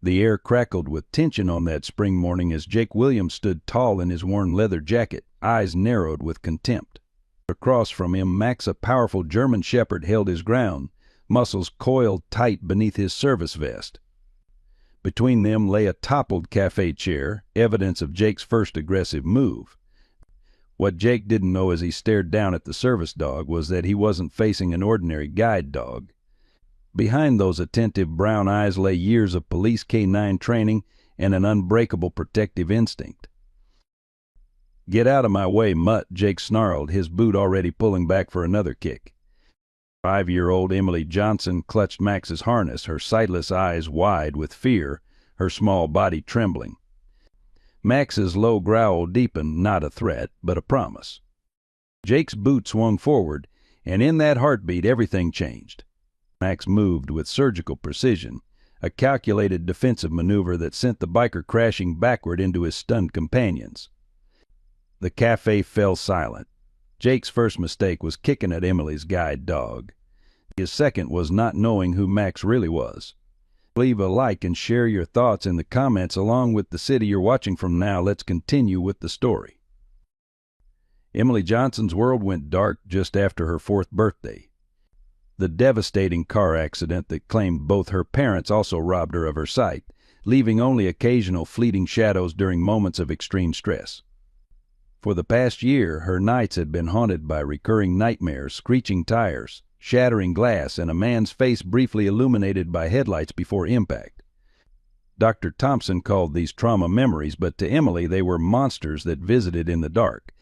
The air crackled with tension on that spring morning as Jake Williams stood tall in his worn leather jacket, eyes narrowed with contempt. Across from him, Max, a powerful German shepherd, held his ground, muscles coiled tight beneath his service vest. Between them lay a toppled cafe chair, evidence of Jake's first aggressive move. What Jake didn't know as he stared down at the service dog was that he wasn't facing an ordinary guide dog. Behind those attentive brown eyes lay years of police canine training and an unbreakable protective instinct. "Get out of my way, mutt," Jake snarled, his boot already pulling back for another kick. 5-year-old Emily Johnson clutched Max's harness, her sightless eyes wide with fear, her small body trembling. Max's low growl deepened, not a threat, but a promise. Jake's boot swung forward, and in that heartbeat everything changed. Max moved with surgical precision, a calculated defensive maneuver that sent the biker crashing backward into his stunned companions. The cafe fell silent. Jake's first mistake was kicking at Emily's guide dog. His second was not knowing who Max really was. Leave a like and share your thoughts in the comments along with the city you're watching from now. Let's continue with the story. Emily Johnson's world went dark just after her 4th birthday. The devastating car accident that claimed both her parents also robbed her of her sight, leaving only occasional fleeting shadows during moments of extreme stress. For the past year, her nights had been haunted by recurring nightmares, screeching tires, shattering glass, and a man's face briefly illuminated by headlights before impact. Dr. Thompson called these trauma memories, but to Emily they were monsters that visited in the dark.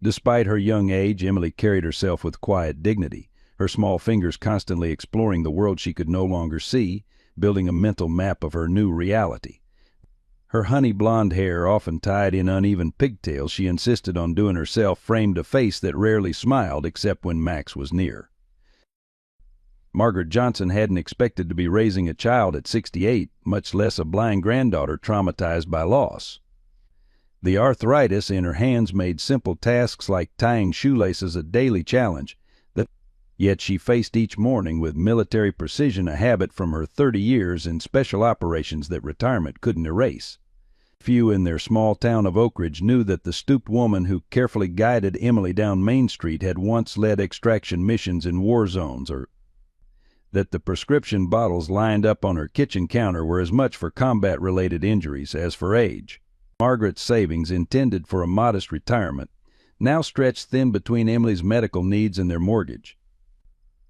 Despite her young age, Emily carried herself with quiet dignity, her small fingers constantly exploring the world she could no longer see, building a mental map of her new reality. Her honey blonde hair, often tied in uneven pigtails she insisted on doing herself, framed a face that rarely smiled except when Max was near. Margaret Johnson hadn't expected to be raising a child at 68, much less a blind granddaughter traumatized by loss. The arthritis in her hands made simple tasks like tying shoelaces a daily challenge, yet she faced each morning with military precision, a habit from her 30 years in special operations that retirement couldn't erase. Few in their small town of Oak Ridge knew that the stooped woman who carefully guided Emily down Main Street had once led extraction missions in war zones, or that the prescription bottles lined up on her kitchen counter were as much for combat-related injuries as for age. Margaret's savings, intended for a modest retirement, now stretched thin between Emily's medical needs and their mortgage.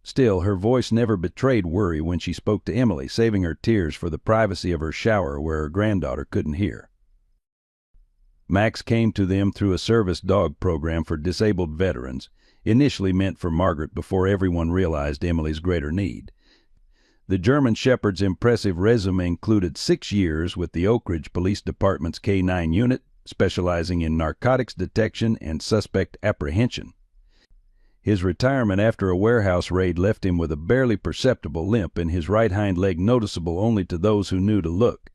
Still, her voice never betrayed worry when she spoke to Emily, saving her tears for the privacy of her shower where her granddaughter couldn't hear. Max came to them through a service dog program for disabled veterans, initially meant for Margaret before everyone realized Emily's greater need. The German Shepherd's impressive resume included 6 years with the Oak Ridge Police Department's K-9 unit, specializing in narcotics detection and suspect apprehension. His retirement after a warehouse raid left him with a barely perceptible limp and his right hind leg noticeable only to those who knew to look.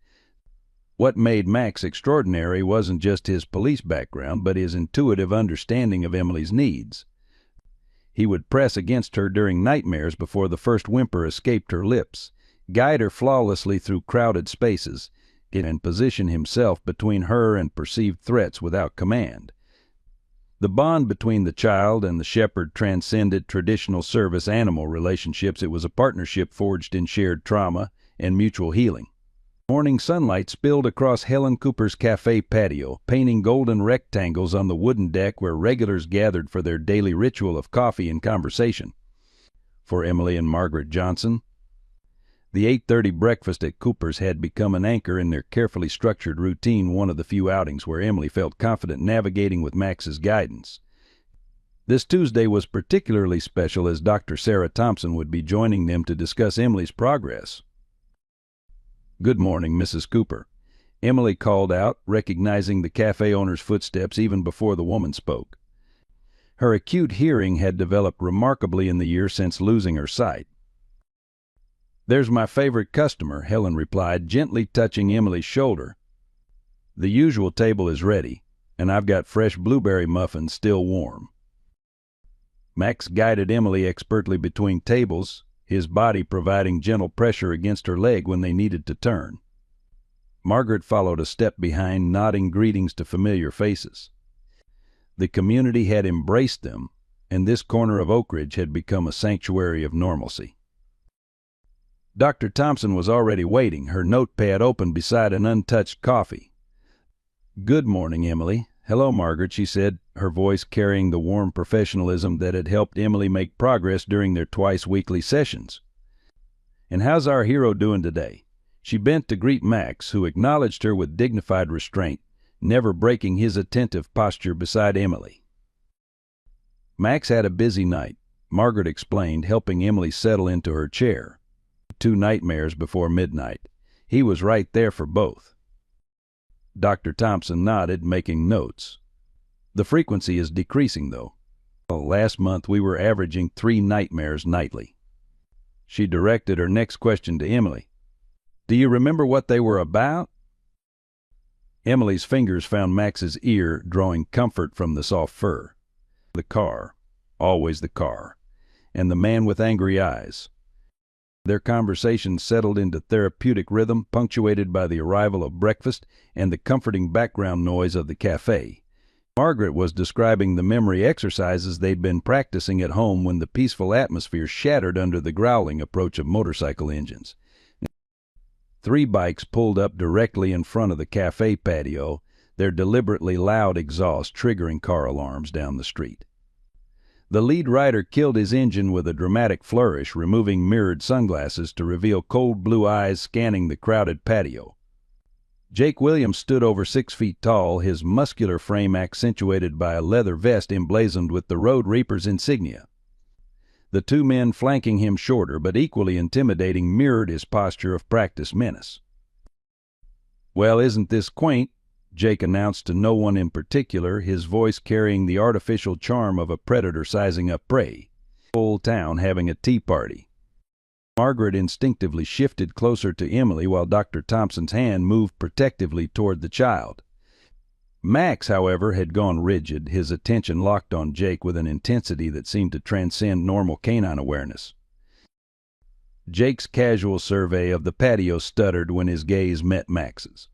What made Max extraordinary wasn't just his police background, but his intuitive understanding of Emily's needs. He would press against her during nightmares before the first whimper escaped her lips, guide her flawlessly through crowded spaces, and position himself between her and perceived threats without command. The bond between the child and the shepherd transcended traditional service animal relationships. It was a partnership forged in shared trauma and mutual healing. Morning sunlight spilled across Helen Cooper's cafe patio, painting golden rectangles on the wooden deck where regulars gathered for their daily ritual of coffee and conversation. For Emily and Margaret Johnson, the 8:30 breakfast at Cooper's had become an anchor in their carefully structured routine, one of the few outings where Emily felt confident navigating with Max's guidance. This Tuesday was particularly special as Dr. Sarah Thompson would be joining them to discuss Emily's progress. "Good morning, Mrs. Cooper," Emily called out, recognizing the cafe owner's footsteps even before the woman spoke. Her acute hearing had developed remarkably in the year since losing her sight. "There's my favorite customer," Helen replied, gently touching Emily's shoulder. "The usual table is ready, and I've got fresh blueberry muffins still warm." Max guided Emily expertly between tables, his body providing gentle pressure against her leg when they needed to turn. Margaret followed a step behind, nodding greetings to familiar faces. The community had embraced them, and this corner of Oak Ridge had become a sanctuary of normalcy. Dr. Thompson was already waiting, her notepad open beside an untouched coffee. "Good morning, Emily." "Hello, Margaret," she said, her voice carrying the warm professionalism that had helped Emily make progress during their twice-weekly sessions. "And how's our hero doing today?" She bent to greet Max, who acknowledged her with dignified restraint, never breaking his attentive posture beside Emily. Max had a busy night, Margaret explained, helping Emily settle into her chair. 2 nightmares before midnight. He was right there for both. Dr. Thompson nodded, making notes. "The frequency is decreasing, though. Last month we were averaging 3 nightmares nightly." She directed her next question to Emily. "Do you remember what they were about?" Emily's fingers found Max's ear, drawing comfort from the soft fur. The car, always the car, and the man with angry eyes. Their conversation settled into therapeutic rhythm, punctuated by the arrival of breakfast and the comforting background noise of the cafe. Margaret was describing the memory exercises they'd been practicing at home when the peaceful atmosphere shattered under the growling approach of motorcycle engines. 3 bikes pulled up directly in front of the cafe patio, their deliberately loud exhaust triggering car alarms down the street. The lead rider killed his engine with a dramatic flourish, removing mirrored sunglasses to reveal cold blue eyes scanning the crowded patio. Jake Williams stood over 6 feet tall, his muscular frame accentuated by a leather vest emblazoned with the Road Reaper's insignia. The 2 men flanking him, shorter but equally intimidating, mirrored his posture of practiced menace. "Well, isn't this quaint?" Jake announced to no one in particular, his voice carrying the artificial charm of a predator sizing up prey. "Whole town having a tea party." Margaret instinctively shifted closer to Emily while Dr. Thompson's hand moved protectively toward the child. Max, however, had gone rigid, his attention locked on Jake with an intensity that seemed to transcend normal canine awareness. Jake's casual survey of the patio stuttered when his gaze met Max's.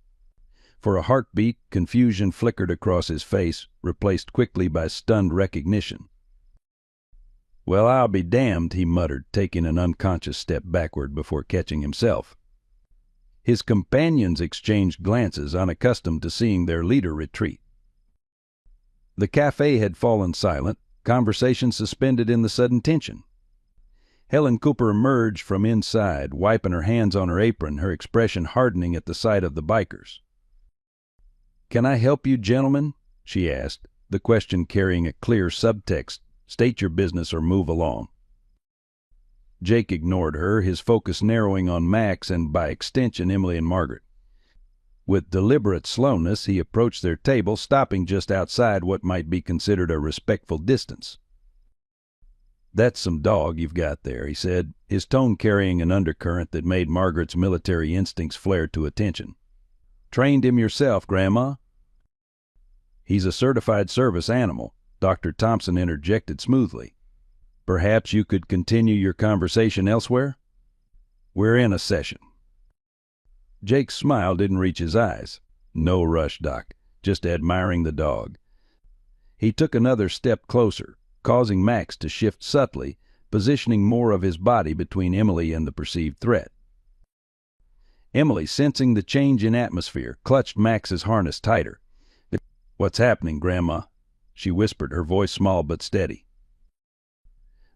For a heartbeat, confusion flickered across his face, replaced quickly by stunned recognition. "Well, I'll be damned," he muttered, taking an unconscious step backward before catching himself. His companions exchanged glances, unaccustomed to seeing their leader retreat. The cafe had fallen silent, conversation suspended in the sudden tension. Helen Cooper emerged from inside, wiping her hands on her apron, her expression hardening at the sight of the bikers. "Can I help you, gentlemen?" she asked, the question carrying a clear subtext: "State your business or move along." Jake ignored her, his focus narrowing on Max and, by extension, Emily and Margaret. With deliberate slowness, he approached their table, stopping just outside what might be considered a respectful distance. "That's some dog you've got there," he said, his tone carrying an undercurrent that made Margaret's military instincts flare to attention. "Trained him yourself, Grandma?" "He's a certified service animal," Dr. Thompson interjected smoothly. "Perhaps you could continue your conversation elsewhere? We're in a session." Jake's smile didn't reach his eyes. "No rush, Doc. Just admiring the dog." He took another step closer, causing Max to shift subtly, positioning more of his body between Emily and the perceived threat. Emily, sensing the change in atmosphere, clutched Max's harness tighter. "What's happening, Grandma?" she whispered, her voice small but steady.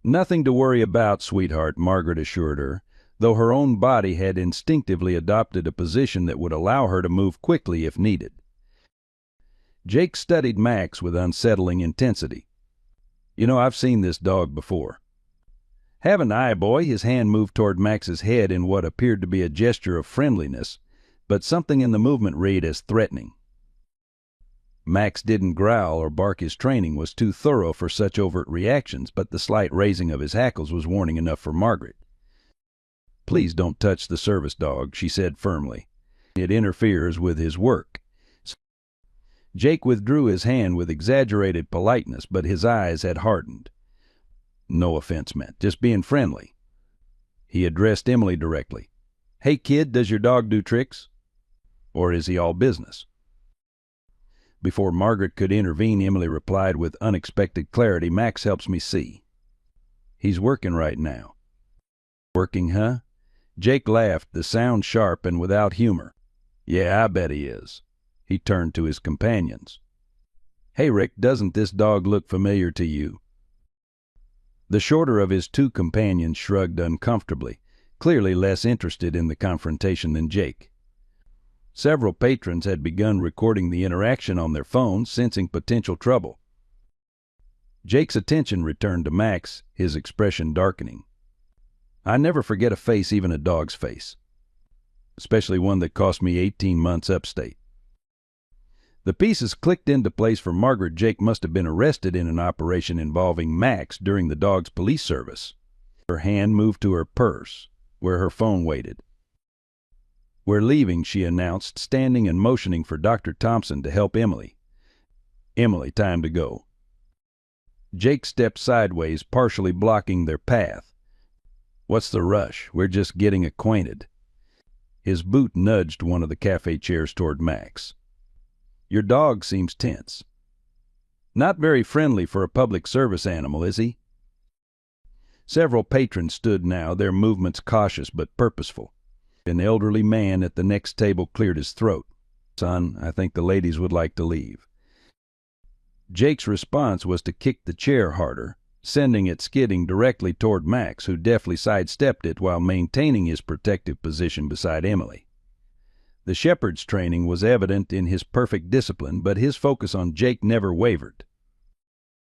"Nothing to worry about, sweetheart," Margaret assured her, though her own body had instinctively adopted a position that would allow her to move quickly if needed. Jake studied Max with unsettling intensity. "You know, I've seen this dog before." "Haven't I, boy?" His hand moved toward Max's head in what appeared to be a gesture of friendliness, but something in the movement read as threatening. Max didn't growl or bark. His training was too thorough for such overt reactions, but the slight raising of his hackles was warning enough for Margaret. "Please don't touch the service dog," she said firmly. "It interferes with his work." Jake withdrew his hand with exaggerated politeness, but his eyes had hardened. "No offense meant, just being friendly." He addressed Emily directly. "Hey, kid, does your dog do tricks?" or is he all business? Before Margaret could intervene, Emily replied with unexpected clarity, "Max helps me see. He's working right now." "Working, huh?" Jake laughed, the sound sharp and without humor. "Yeah, I bet he is." He turned to his companions. "Hey, Rick, doesn't this dog look familiar to you?" The shorter of his two companions shrugged uncomfortably, clearly less interested in the confrontation than Jake. Several patrons had begun recording the interaction on their phones, sensing potential trouble. Jake's attention returned to Max, his expression darkening. "I never forget a face, even a dog's face. Especially one that cost me 18 months upstate." The pieces clicked into place for Margaret. Jake must have been arrested in an operation involving Max during the dog's police service. Her hand moved to her purse, where her phone waited. "We're leaving," she announced, standing and motioning for Dr. Thompson to help Emily. "Emily, time to go." Jake stepped sideways, partially blocking their path. "What's the rush? We're just getting acquainted." His boot nudged one of the cafe chairs toward Max. "Your dog seems tense. Not very friendly for a public service animal, is he?" Several patrons stood now, their movements cautious but purposeful. An elderly man at the next table cleared his throat. "Son, I think the ladies would like to leave." Jake's response was to kick the chair harder, sending it skidding directly toward Max, who deftly sidestepped it while maintaining his protective position beside Emily. The shepherd's training was evident in his perfect discipline, but his focus on Jake never wavered.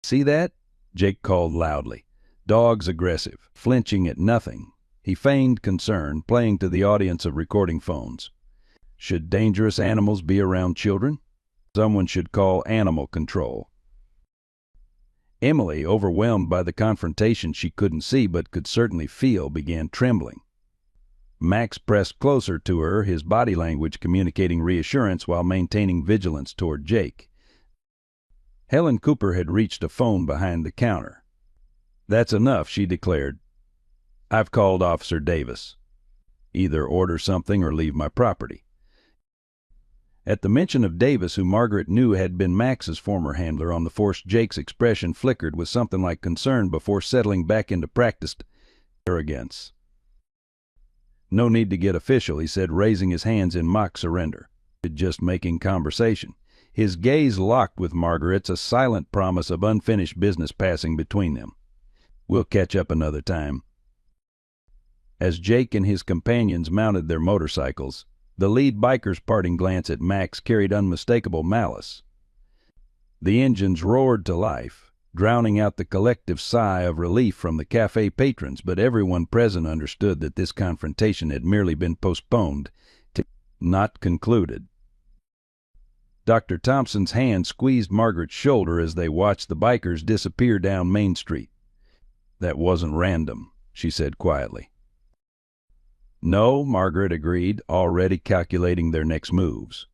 "See that?" Jake called loudly. "Dog's aggressive, flinching at nothing." He feigned concern, playing to the audience of recording phones. "Should dangerous animals be around children? Someone should call animal control." Emily, overwhelmed by the confrontation she couldn't see but could certainly feel, began trembling. Max pressed closer to her, his body language communicating reassurance while maintaining vigilance toward Jake. Helen Cooper had reached a phone behind the counter. "That's enough," she declared. "I've called Officer Davis. Either order something or leave my property." At the mention of Davis, who Margaret knew had been Max's former handler on the force, Jake's expression flickered with something like concern before settling back into practiced arrogance. "No need to get official," he said, raising his hands in mock surrender. "Just making conversation." His gaze locked with Margaret's, a silent promise of unfinished business passing between them. "We'll catch up another time." As Jake and his companions mounted their motorcycles, the lead biker's parting glance at Max carried unmistakable malice. The engines roared to life, drowning out the collective sigh of relief from the cafe patrons, but everyone present understood that this confrontation had merely been postponed, not concluded. Dr. Thompson's hand squeezed Margaret's shoulder as they watched the bikers disappear down Main Street. "That wasn't random," she said quietly. "No," Margaret agreed, already calculating their next moves.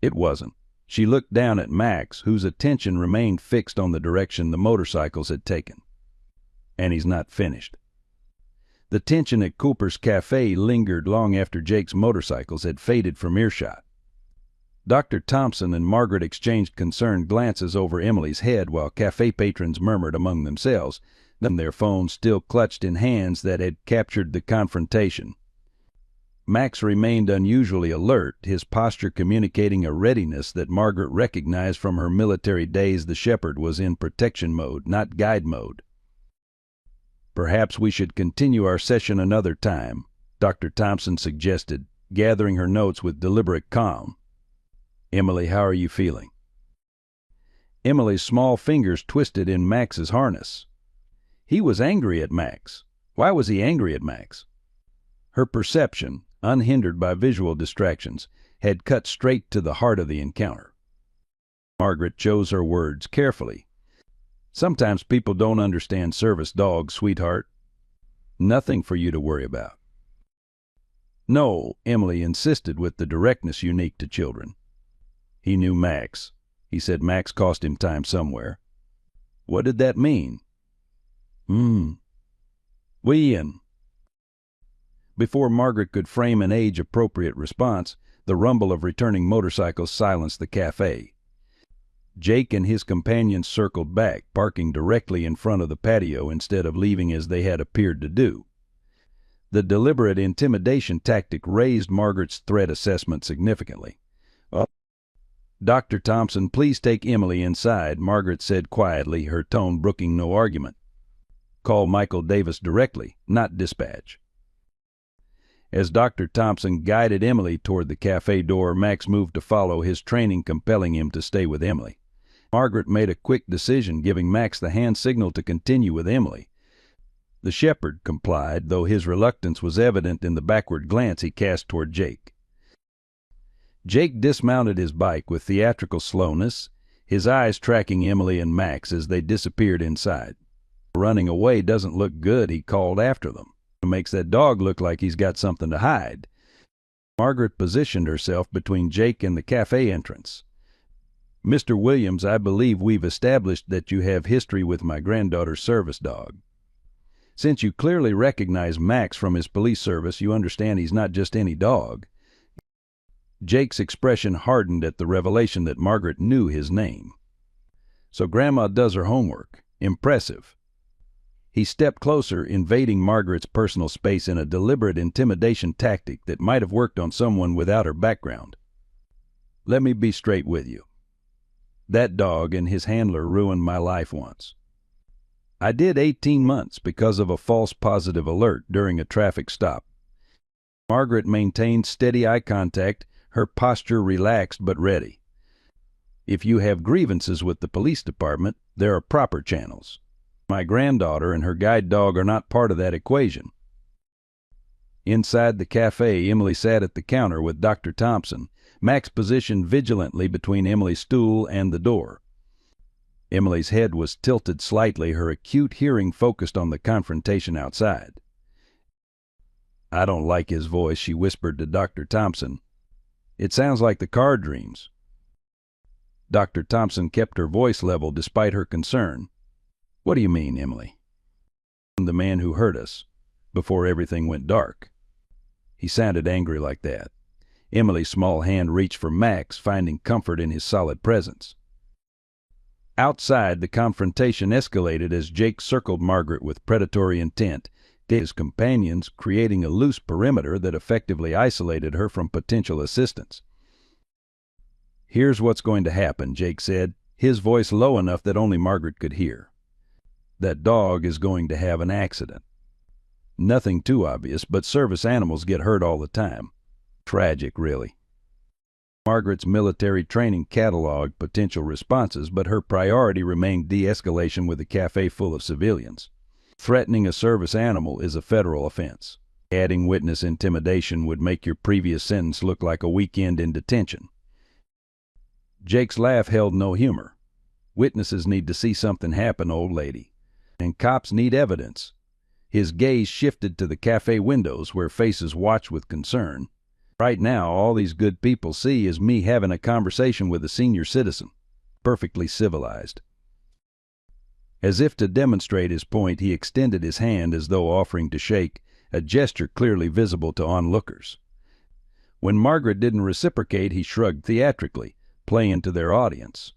"It wasn't." She looked down at Max, whose attention remained fixed on the direction the motorcycles had taken. "And he's not finished." The tension at Cooper's Cafe lingered long after Jake's motorcycles had faded from earshot. Dr. Thompson and Margaret exchanged concerned glances over Emily's head while cafe patrons murmured among themselves, their phones still clutched in hands that had captured the confrontation. Max remained unusually alert, his posture communicating a readiness that Margaret recognized from her military days. The shepherd was in protection mode, not guide mode. "Perhaps we should continue our session another time," Dr. Thompson suggested, gathering her notes with deliberate calm. "Emily, how are you feeling?" Emily's small fingers twisted in Max's harness. He was angry at Max. Why was he angry at Max? Her perception, unhindered by visual distractions, had cut straight to the heart of the encounter. Margaret chose her words carefully. "Sometimes people don't understand service dogs, sweetheart. Nothing for you to worry about." "No," Emily insisted with the directness unique to children. He knew Max. He said Max cost him time somewhere. What did that mean? Before Margaret could frame an age-appropriate response, the rumble of returning motorcycles silenced the cafe. Jake and his companions circled back, parking directly in front of the patio instead of leaving as they had appeared to do. The deliberate intimidation tactic raised Margaret's threat assessment significantly. "Dr. Thompson, please take Emily inside," Margaret said quietly, her tone brooking no argument. "Call Michael Davis directly, not dispatch." As Dr. Thompson guided Emily toward the cafe door, Max moved to follow, his training compelling him to stay with Emily. Margaret made a quick decision, giving Max the hand signal to continue with Emily. The shepherd complied, though his reluctance was evident in the backward glance he cast toward Jake. Jake dismounted his bike with theatrical slowness, his eyes tracking Emily and Max as they disappeared inside. "Running away doesn't look good," he called after them. "It makes that dog look like he's got something to hide." Margaret positioned herself between Jake and the cafe entrance. "Mr. Williams, I believe we've established that you have history with my granddaughter's service dog. Since you clearly recognize Max from his police service, you understand he's not just any dog." Jake's expression hardened at the revelation that Margaret knew his name. "So Grandma does her homework. Impressive." He stepped closer, invading Margaret's personal space in a deliberate intimidation tactic that might have worked on someone without her background. "Let me be straight with you. That dog and his handler ruined my life once. I did 18 months because of a false positive alert during a traffic stop." Margaret maintained steady eye contact, her posture relaxed but ready. "If you have grievances with the police department, there are proper channels. My granddaughter and her guide dog are not part of that equation." Inside the cafe, Emily sat at the counter with Dr. Thompson, Max positioned vigilantly between Emily's stool and the door. Emily's head was tilted slightly, her acute hearing focused on the confrontation outside. "I don't like his voice," she whispered to Dr. Thompson. "It sounds like the card dreams." Dr. Thompson kept her voice level despite her concern. "What do you mean, Emily?" "The man who hurt us, before everything went dark." He sounded angry like that. Emily's small hand reached for Max, finding comfort in his solid presence. Outside, the confrontation escalated as Jake circled Margaret with predatory intent, his companions creating a loose perimeter that effectively isolated her from potential assistance. "Here's what's going to happen," Jake said, his voice low enough that only Margaret could hear. "That dog is going to have an accident. Nothing too obvious, but service animals get hurt all the time. Tragic, really." Margaret's military training cataloged potential responses, but her priority remained de-escalation with a cafe full of civilians. Threatening a service animal is a federal offense. Adding witness intimidation would make your previous sentence look like a weekend in detention. Jake's laugh held no humor. "Witnesses need to see something happen, old lady. And cops need evidence." His gaze shifted to the cafe windows where faces watched with concern. "Right now, all these good people see is me having a conversation with a senior citizen. Perfectly civilized." As if to demonstrate his point, he extended his hand as though offering to shake, a gesture clearly visible to onlookers. When Margaret didn't reciprocate, he shrugged theatrically, playing to their audience.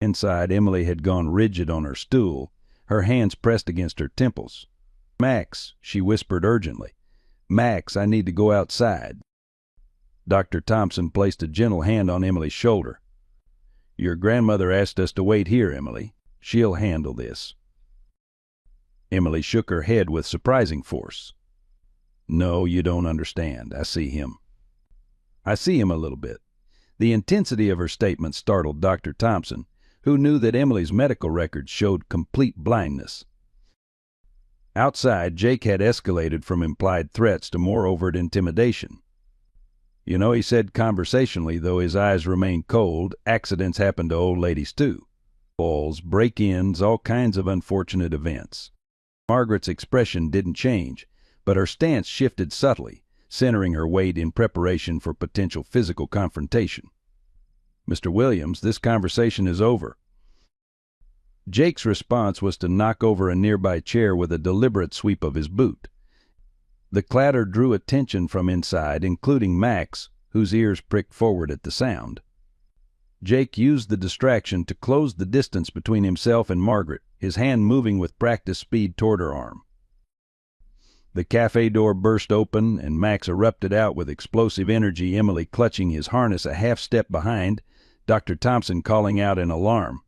Inside, Emily had gone rigid on her stool, her hands pressed against her temples. "Max," she whispered urgently. "Max, I need to go outside." Dr. Thompson placed a gentle hand on Emily's shoulder. "Your grandmother asked us to wait here, Emily. She'll handle this." Emily shook her head with surprising force. "No, you don't understand. I see him." "I see him a little bit." The intensity of her statement startled Dr. Thompson, who knew that Emily's medical records showed complete blindness. Outside, Jake had escalated from implied threats to more overt intimidation. "You know," he said conversationally, though his eyes remained cold, "accidents happen to old ladies too. Falls, break-ins, all kinds of unfortunate events." Margaret's expression didn't change, but her stance shifted subtly, centering her weight in preparation for potential physical confrontation. "Mr. Williams, this conversation is over." Jake's response was to knock over a nearby chair with a deliberate sweep of his boot. The clatter drew attention from inside, including Max, whose ears pricked forward at the sound. Jake used the distraction to close the distance between himself and Margaret, his hand moving with practiced speed toward her arm. The cafe door burst open, and Max erupted out with explosive energy, Emily clutching his harness a half step behind, Dr. Thompson calling out in alarm.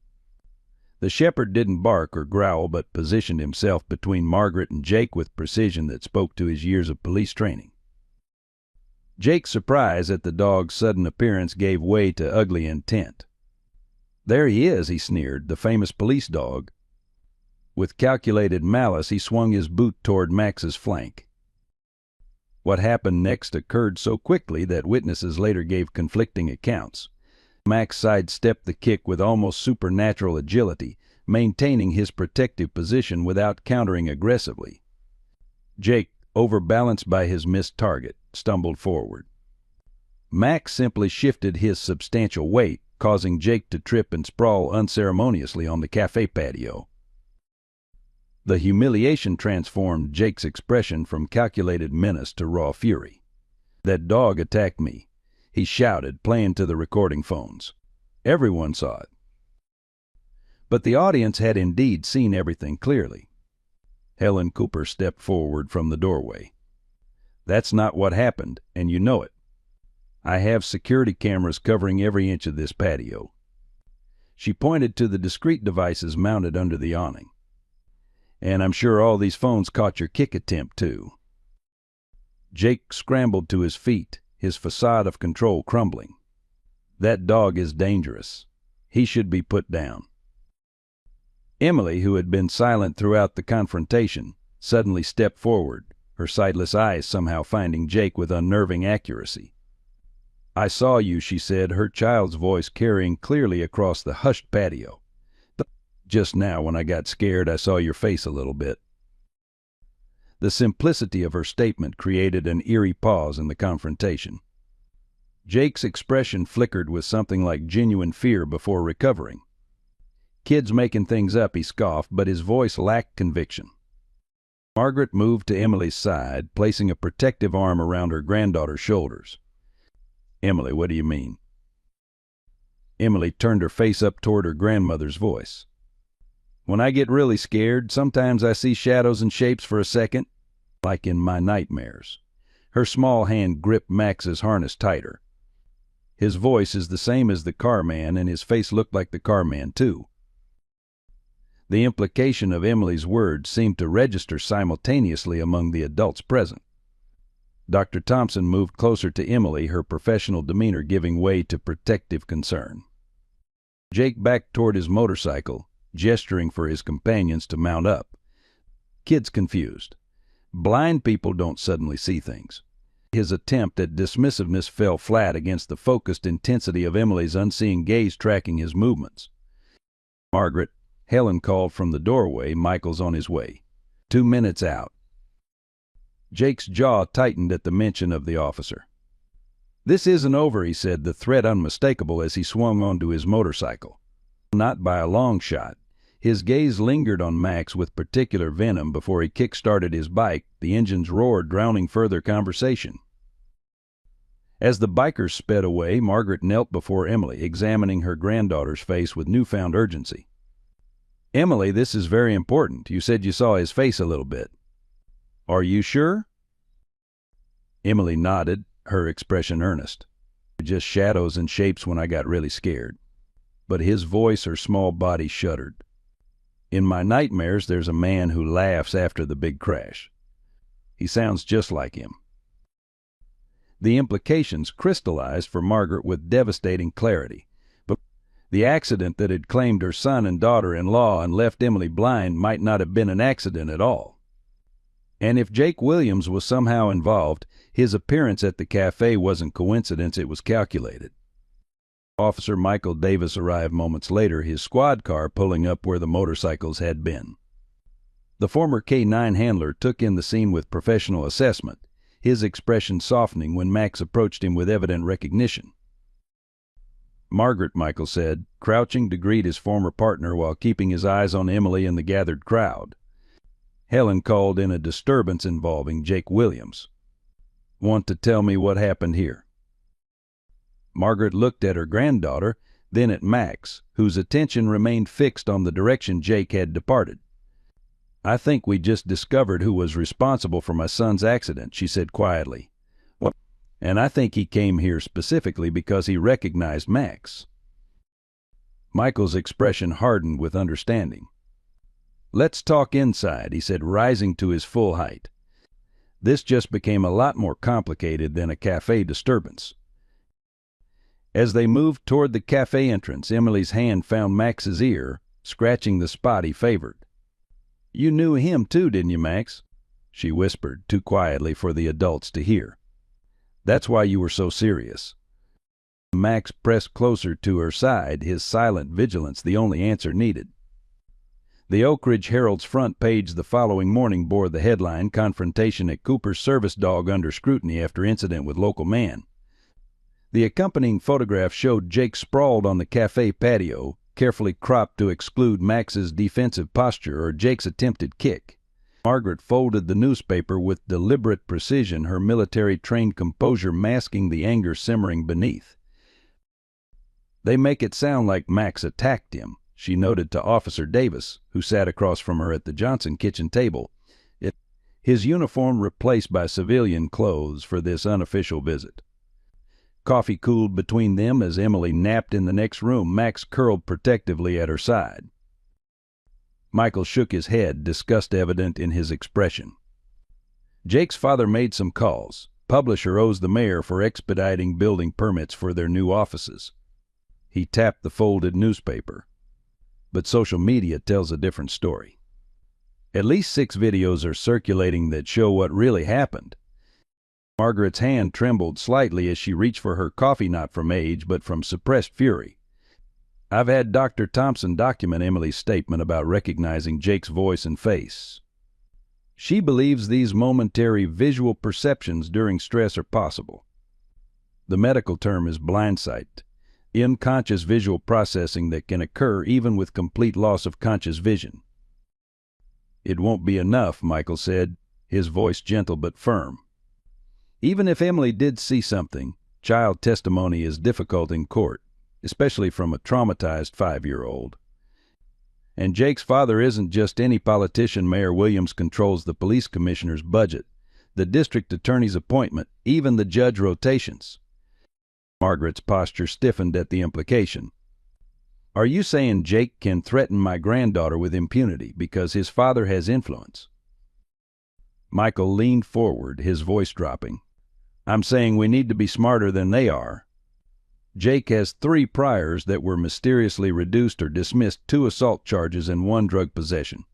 The shepherd didn't bark or growl, but positioned himself between Margaret and Jake with precision that spoke to his years of police training. Jake's surprise at the dog's sudden appearance gave way to ugly intent. "There he is," he sneered, "the famous police dog." With calculated malice, he swung his boot toward Max's flank. What happened next occurred so quickly that witnesses later gave conflicting accounts. Max sidestepped the kick with almost supernatural agility, maintaining his protective position without countering aggressively. Jake, overbalanced by his missed target, stumbled forward. Max simply shifted his substantial weight, causing Jake to trip and sprawl unceremoniously on the cafe patio. The humiliation transformed Jake's expression from calculated menace to raw fury. "That dog attacked me," he shouted, playing to the recording phones. Everyone saw it. But the audience had indeed seen everything clearly. Helen Cooper stepped forward from the doorway. "That's not what happened, and you know it. I have security cameras covering every inch of this patio." She pointed to the discrete devices mounted under the awning. "And I'm sure all these phones caught your kick attempt, too." Jake scrambled to his feet, his facade of control crumbling. "That dog is dangerous. He should be put down." Emily, who had been silent throughout the confrontation, suddenly stepped forward, her sightless eyes somehow finding Jake with unnerving accuracy. "I saw you," she said, her child's voice carrying clearly across the hushed patio. "Just now, when I got scared, I saw your face a little bit." The simplicity of her statement created an eerie pause in the confrontation. Jake's expression flickered with something like genuine fear before recovering. "Kids making things up," he scoffed, but his voice lacked conviction. Margaret moved to Emily's side, placing a protective arm around her granddaughter's shoulders. "Emily, what do you mean?" Emily turned her face up toward her grandmother's voice. "When I get really scared, sometimes I see shadows and shapes for a second, like in my nightmares." Her small hand gripped Max's harness tighter. "His voice is the same as the carman, and his face looked like the carman, too." The implication of Emily's words seemed to register simultaneously among the adults present. Dr. Thompson moved closer to Emily, her professional demeanor giving way to protective concern. Jake backed toward his motorcycle, gesturing for his companions to mount up. "Kid's confused. Blind people don't suddenly see things." His attempt at dismissiveness fell flat against the focused intensity of Emily's unseeing gaze tracking his movements. "Margaret," Helen called from the doorway, "Michael's on his way. 2 minutes out." Jake's jaw tightened at the mention of the officer. "This isn't over," he said, the threat unmistakable as he swung onto his motorcycle. Not by a long shot. His gaze lingered on Max with particular venom before he kick-started his bike, the engine's roar drowning further conversation. As the bikers sped away, Margaret knelt before Emily, examining her granddaughter's face with newfound urgency. "Emily, this is very important. You said you saw his face a little bit. Are you sure?" Emily nodded, her expression earnest. "Just shadows and shapes when I got really scared." But his voice, her small body shuddered. "In my nightmares, there's a man who laughs after the big crash. He sounds just like him." The implications crystallized for Margaret with devastating clarity. But the accident that had claimed her son and daughter-in-law and left Emily blind might not have been an accident at all. And if Jake Williams was somehow involved, his appearance at the cafe wasn't coincidence, it was calculated. Officer Michael Davis arrived moments later, his squad car pulling up where the motorcycles had been. The former K-9 handler took in the scene with professional assessment, his expression softening when Max approached him with evident recognition. "Margaret," Michael said, crouching to greet his former partner while keeping his eyes on Emily and the gathered crowd. Helen called in a disturbance involving Jake Williams. Want to tell me what happened here? Margaret looked at her granddaughter, then at Max, whose attention remained fixed on the direction Jake had departed. I think we just discovered who was responsible for my son's accident, she said quietly. And I think he came here specifically because he recognized Max. Michael's expression hardened with understanding. Let's talk inside, he said, rising to his full height. This just became a lot more complicated than a cafe disturbance. As they moved toward the cafe entrance, Emily's hand found Max's ear, scratching the spot he favored. You knew him too, didn't you, Max? She whispered, too quietly for the adults to hear. That's why you were so serious. Max pressed closer to her side, his silent vigilance the only answer needed. The Oak Ridge Herald's front page the following morning bore the headline, Confrontation at Cooper's Service Dog Under Scrutiny After Incident with Local Man. The accompanying photograph showed Jake sprawled on the cafe patio, carefully cropped to exclude Max's defensive posture or Jake's attempted kick. Margaret folded the newspaper with deliberate precision, her military-trained composure masking the anger simmering beneath. They make it sound like Max attacked him, she noted to Officer Davis, who sat across from her at the Johnson kitchen table, his uniform replaced by civilian clothes for this unofficial visit. Coffee cooled between them as Emily napped in the next room, Max curled protectively at her side. Michael shook his head, disgust evident in his expression. Jake's father made some calls. Publisher owes the mayor for expediting building permits for their new offices. He tapped the folded newspaper. But social media tells a different story. At least 6 videos are circulating that show what really happened. Margaret's hand trembled slightly as she reached for her coffee, not from age, but from suppressed fury. I've had Dr. Thompson document Emily's statement about recognizing Jake's voice and face. She believes these momentary visual perceptions during stress are possible. The medical term is blindsight, unconscious visual processing that can occur even with complete loss of conscious vision. It won't be enough, Michael said, his voice gentle but firm. Even if Emily did see something, child testimony is difficult in court, especially from a traumatized 5-year-old. And Jake's father isn't just any politician. Mayor Williams controls the police commissioner's budget, the district attorney's appointment, even the judge rotations. Margaret's posture stiffened at the implication. Are you saying Jake can threaten my granddaughter with impunity because his father has influence? Michael leaned forward, his voice dropping. I'm saying we need to be smarter than they are. Jake has 3 priors that were mysteriously reduced or dismissed, 2 assault charges and 1 drug possession.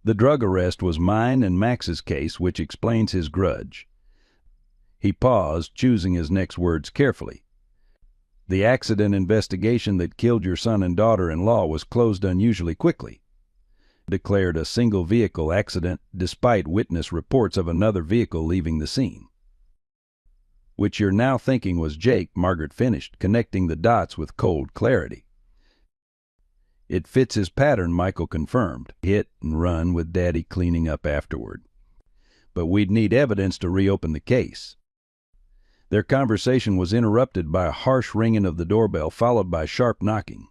The drug arrest was mine and Max's case, which explains his grudge. He paused, choosing his next words carefully. The accident investigation that killed your son and daughter-in-law was closed unusually quickly. Declared a single vehicle accident despite witness reports of another vehicle leaving the scene. Which you're now thinking was Jake, Margaret finished, connecting the dots with cold clarity. It fits his pattern, Michael confirmed. Hit and run with Daddy cleaning up afterward. But we'd need evidence to reopen the case. Their conversation was interrupted by a harsh ringing of the doorbell, followed by sharp knocking.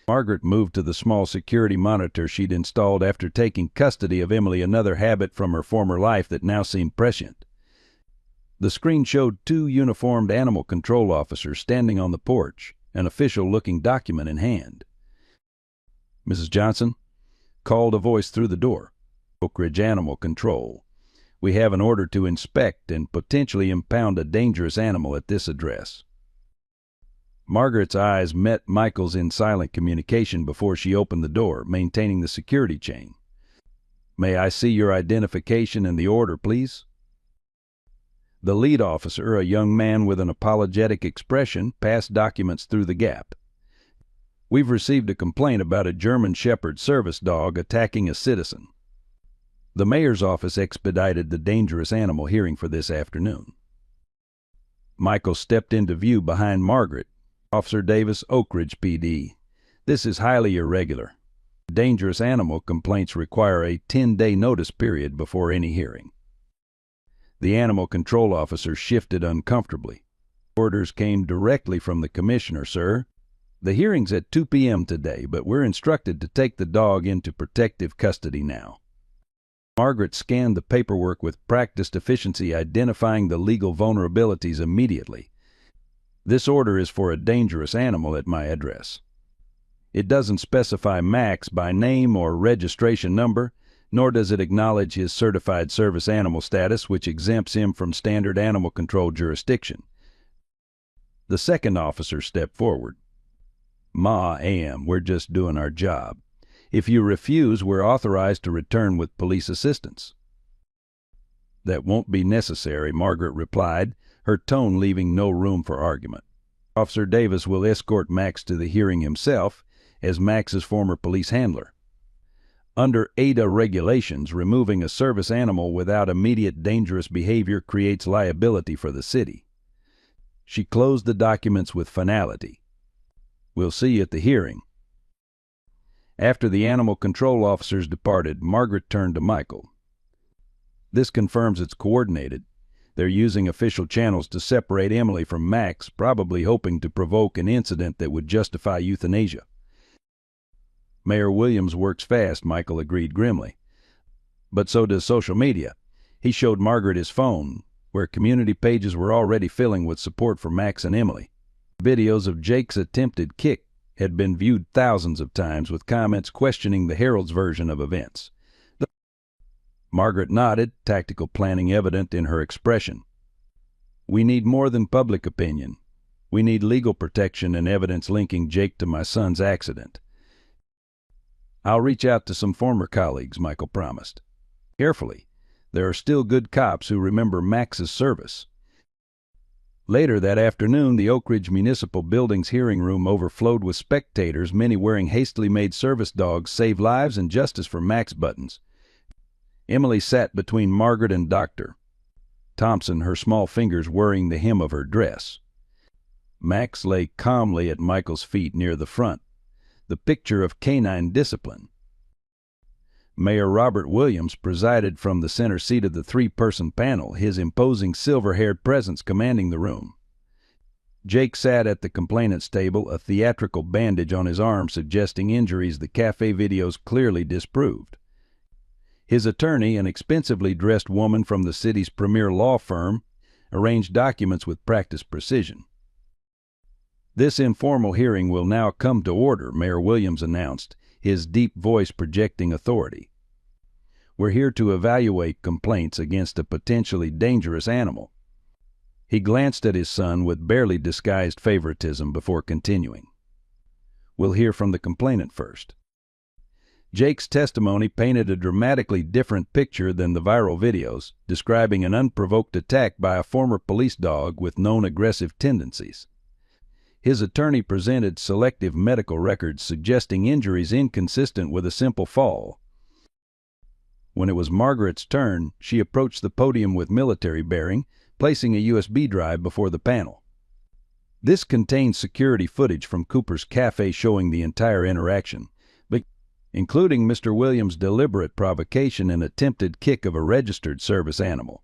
Margaret moved to the small security monitor she'd installed after taking custody of Emily, another habit from her former life that now seemed prescient. The screen showed 2 uniformed animal control officers standing on the porch, an official-looking document in hand. Mrs. Johnson, called a voice through the door. Oak Ridge Animal Control. We have an order to inspect and potentially impound a dangerous animal at this address. Margaret's eyes met Michael's in silent communication before she opened the door, maintaining the security chain. May I see your identification and the order, please? The lead officer, a young man with an apologetic expression, passed documents through the gap. We've received a complaint about a German Shepherd service dog attacking a citizen. The mayor's office expedited the dangerous animal hearing for this afternoon. Michael stepped into view behind Margaret. Officer Davis, Oak Ridge PD. This is highly irregular. Dangerous animal complaints require a 10-day notice period before any hearing. The animal control officer shifted uncomfortably. Orders came directly from the commissioner, sir. The hearing's at 2 p.m. today, but we're instructed to take the dog into protective custody now. Margaret scanned the paperwork with practiced efficiency, identifying the legal vulnerabilities immediately. This order is for a dangerous animal at my address. It doesn't specify Max by name or registration number, nor does it acknowledge his certified service animal status, which exempts him from standard animal control jurisdiction. The second officer stepped forward. We're just doing our job. If you refuse, we're authorized to return with police assistance. That won't be necessary, Margaret replied, her tone leaving no room for argument. Officer Davis will escort Max to the hearing himself, as Max's former police handler. Under ADA regulations, removing a service animal without immediate dangerous behavior creates liability for the city. She closed the documents with finality. We'll see you at the hearing. After the animal control officers departed, Margaret turned to Michael. This confirms it's coordinated. They're using official channels to separate Emily from Max, probably hoping to provoke an incident that would justify euthanasia. Mayor Williams works fast, Michael agreed grimly. But so does social media. He showed Margaret his phone, where community pages were already filling with support for Max and Emily. Videos of Jake's attempted kick had been viewed thousands of times, with comments questioning the Herald's version of events. Margaret nodded, tactical planning evident in her expression. We need more than public opinion. We need legal protection and evidence linking Jake to my son's accident. I'll reach out to some former colleagues, Michael promised. Carefully. There are still good cops who remember Max's service. Later that afternoon, the Oak Ridge Municipal Building's hearing room overflowed with spectators, many wearing hastily made service dogs Save Lives and Justice for Max buttons. Emily sat between Margaret and Dr. Thompson, her small fingers whirring the hem of her dress. Max lay calmly at Michael's feet near the front, the picture of canine discipline. Mayor Robert Williams presided from the center seat of the three-person panel, his imposing silver-haired presence commanding the room. Jake sat at the complainant's table, a theatrical bandage on his arm suggesting injuries the cafe videos clearly disproved. His attorney, an expensively dressed woman from the city's premier law firm, arranged documents with practiced precision. This informal hearing will now come to order, Mayor Williams announced, his deep voice projecting authority. We're here to evaluate complaints against a potentially dangerous animal. He glanced at his son with barely disguised favoritism before continuing. We'll hear from the complainant first. Jake's testimony painted a dramatically different picture than the viral videos, describing an unprovoked attack by a former police dog with known aggressive tendencies. His attorney presented selective medical records suggesting injuries inconsistent with a simple fall. When it was Margaret's turn, she approached the podium with military bearing, placing a USB drive before the panel. This contained security footage from Cooper's cafe showing the entire interaction, including Mr. Williams' deliberate provocation and attempted kick of a registered service animal.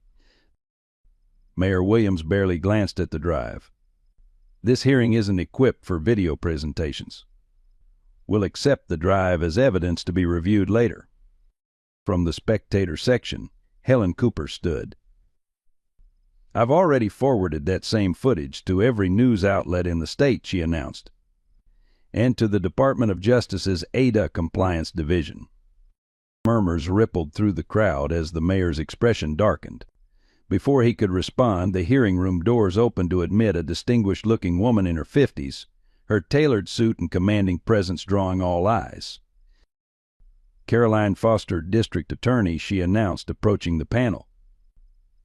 Mayor Williams barely glanced at the drive. This hearing isn't equipped for video presentations. We'll accept the drive as evidence to be reviewed later. From the spectator section, Helen Cooper stood. I've already forwarded that same footage to every news outlet in the state, she announced, and to the Department of Justice's ADA Compliance Division. Murmurs rippled through the crowd as the mayor's expression darkened. Before he could respond, the hearing room doors opened to admit a distinguished-looking woman in her 50s, her tailored suit and commanding presence drawing all eyes. Caroline Foster, District Attorney, she announced, approaching the panel.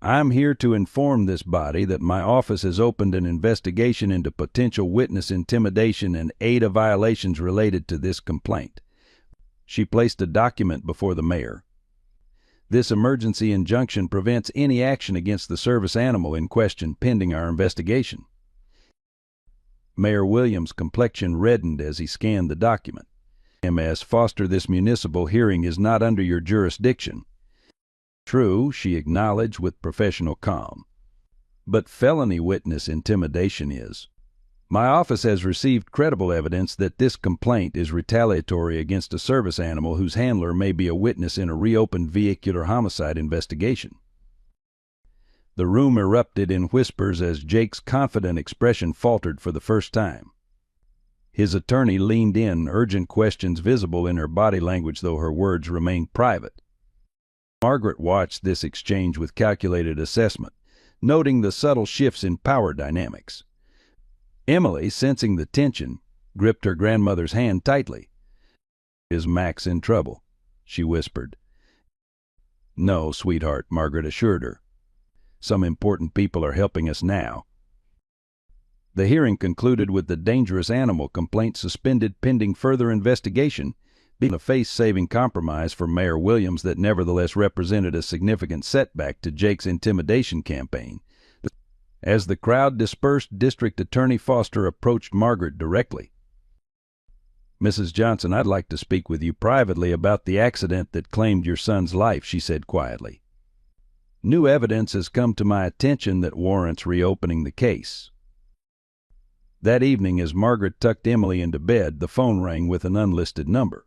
I'm here to inform this body that my office has opened an investigation into potential witness intimidation and ADA violations related to this complaint. She placed a document before the mayor. This emergency injunction prevents any action against the service animal in question pending our investigation. Mayor Williams' complexion reddened as he scanned the document. MS Foster, this municipal hearing is not under your jurisdiction. True, she acknowledged with professional calm. But felony witness intimidation is. My office has received credible evidence that this complaint is retaliatory against a service animal whose handler may be a witness in a reopened vehicular homicide investigation. The room erupted in whispers as Jake's confident expression faltered for the first time. His attorney leaned in, urgent questions visible in her body language, though her words remained private. Margaret watched this exchange with calculated assessment, noting the subtle shifts in power dynamics. Emily, sensing the tension, gripped her grandmother's hand tightly. "Is Max in trouble?" she whispered. "No, sweetheart," Margaret assured her. "Some important people are helping us now." The hearing concluded with the dangerous animal complaint suspended pending further investigation, being a face-saving compromise for Mayor Williams that nevertheless represented a significant setback to Jake's intimidation campaign. As the crowd dispersed, District Attorney Foster approached Margaret directly. "Mrs. Johnson, I'd like to speak with you privately about the accident that claimed your son's life," she said quietly. "New evidence has come to my attention that warrants reopening the case." That evening, as Margaret tucked Emily into bed, the phone rang with an unlisted number.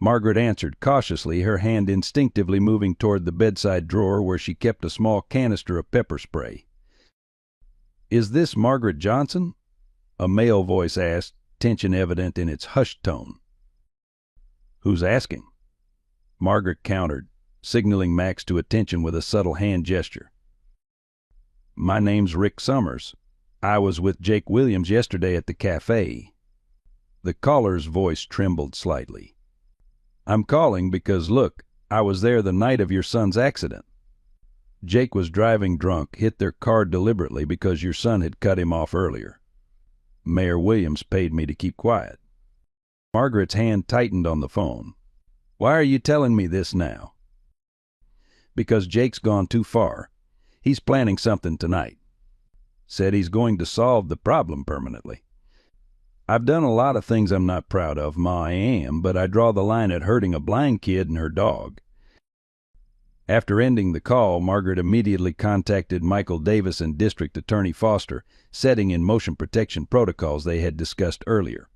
Margaret answered cautiously, her hand instinctively moving toward the bedside drawer where she kept a small canister of pepper spray. "Is this Margaret Johnson?" a male voice asked, tension evident in its hushed tone. "Who's asking?" Margaret countered, signaling Max to attention with a subtle hand gesture. "My name's Rick Summers. I was with Jake Williams yesterday at the cafe." The caller's voice trembled slightly. "I'm calling because, look, I was there the night of your son's accident. Jake was driving drunk, hit their car deliberately because your son had cut him off earlier. Mayor Williams paid me to keep quiet." Margaret's hand tightened on the phone. "Why are you telling me this now?" "Because Jake's gone too far. He's planning something tonight. Said he's going to solve the problem permanently. I've done a lot of things I'm not proud of, Ma, I am, but I draw the line at hurting a blind kid and her dog." After ending the call, Margaret immediately contacted Michael Davis and District Attorney Foster, setting in motion protection protocols they had discussed earlier.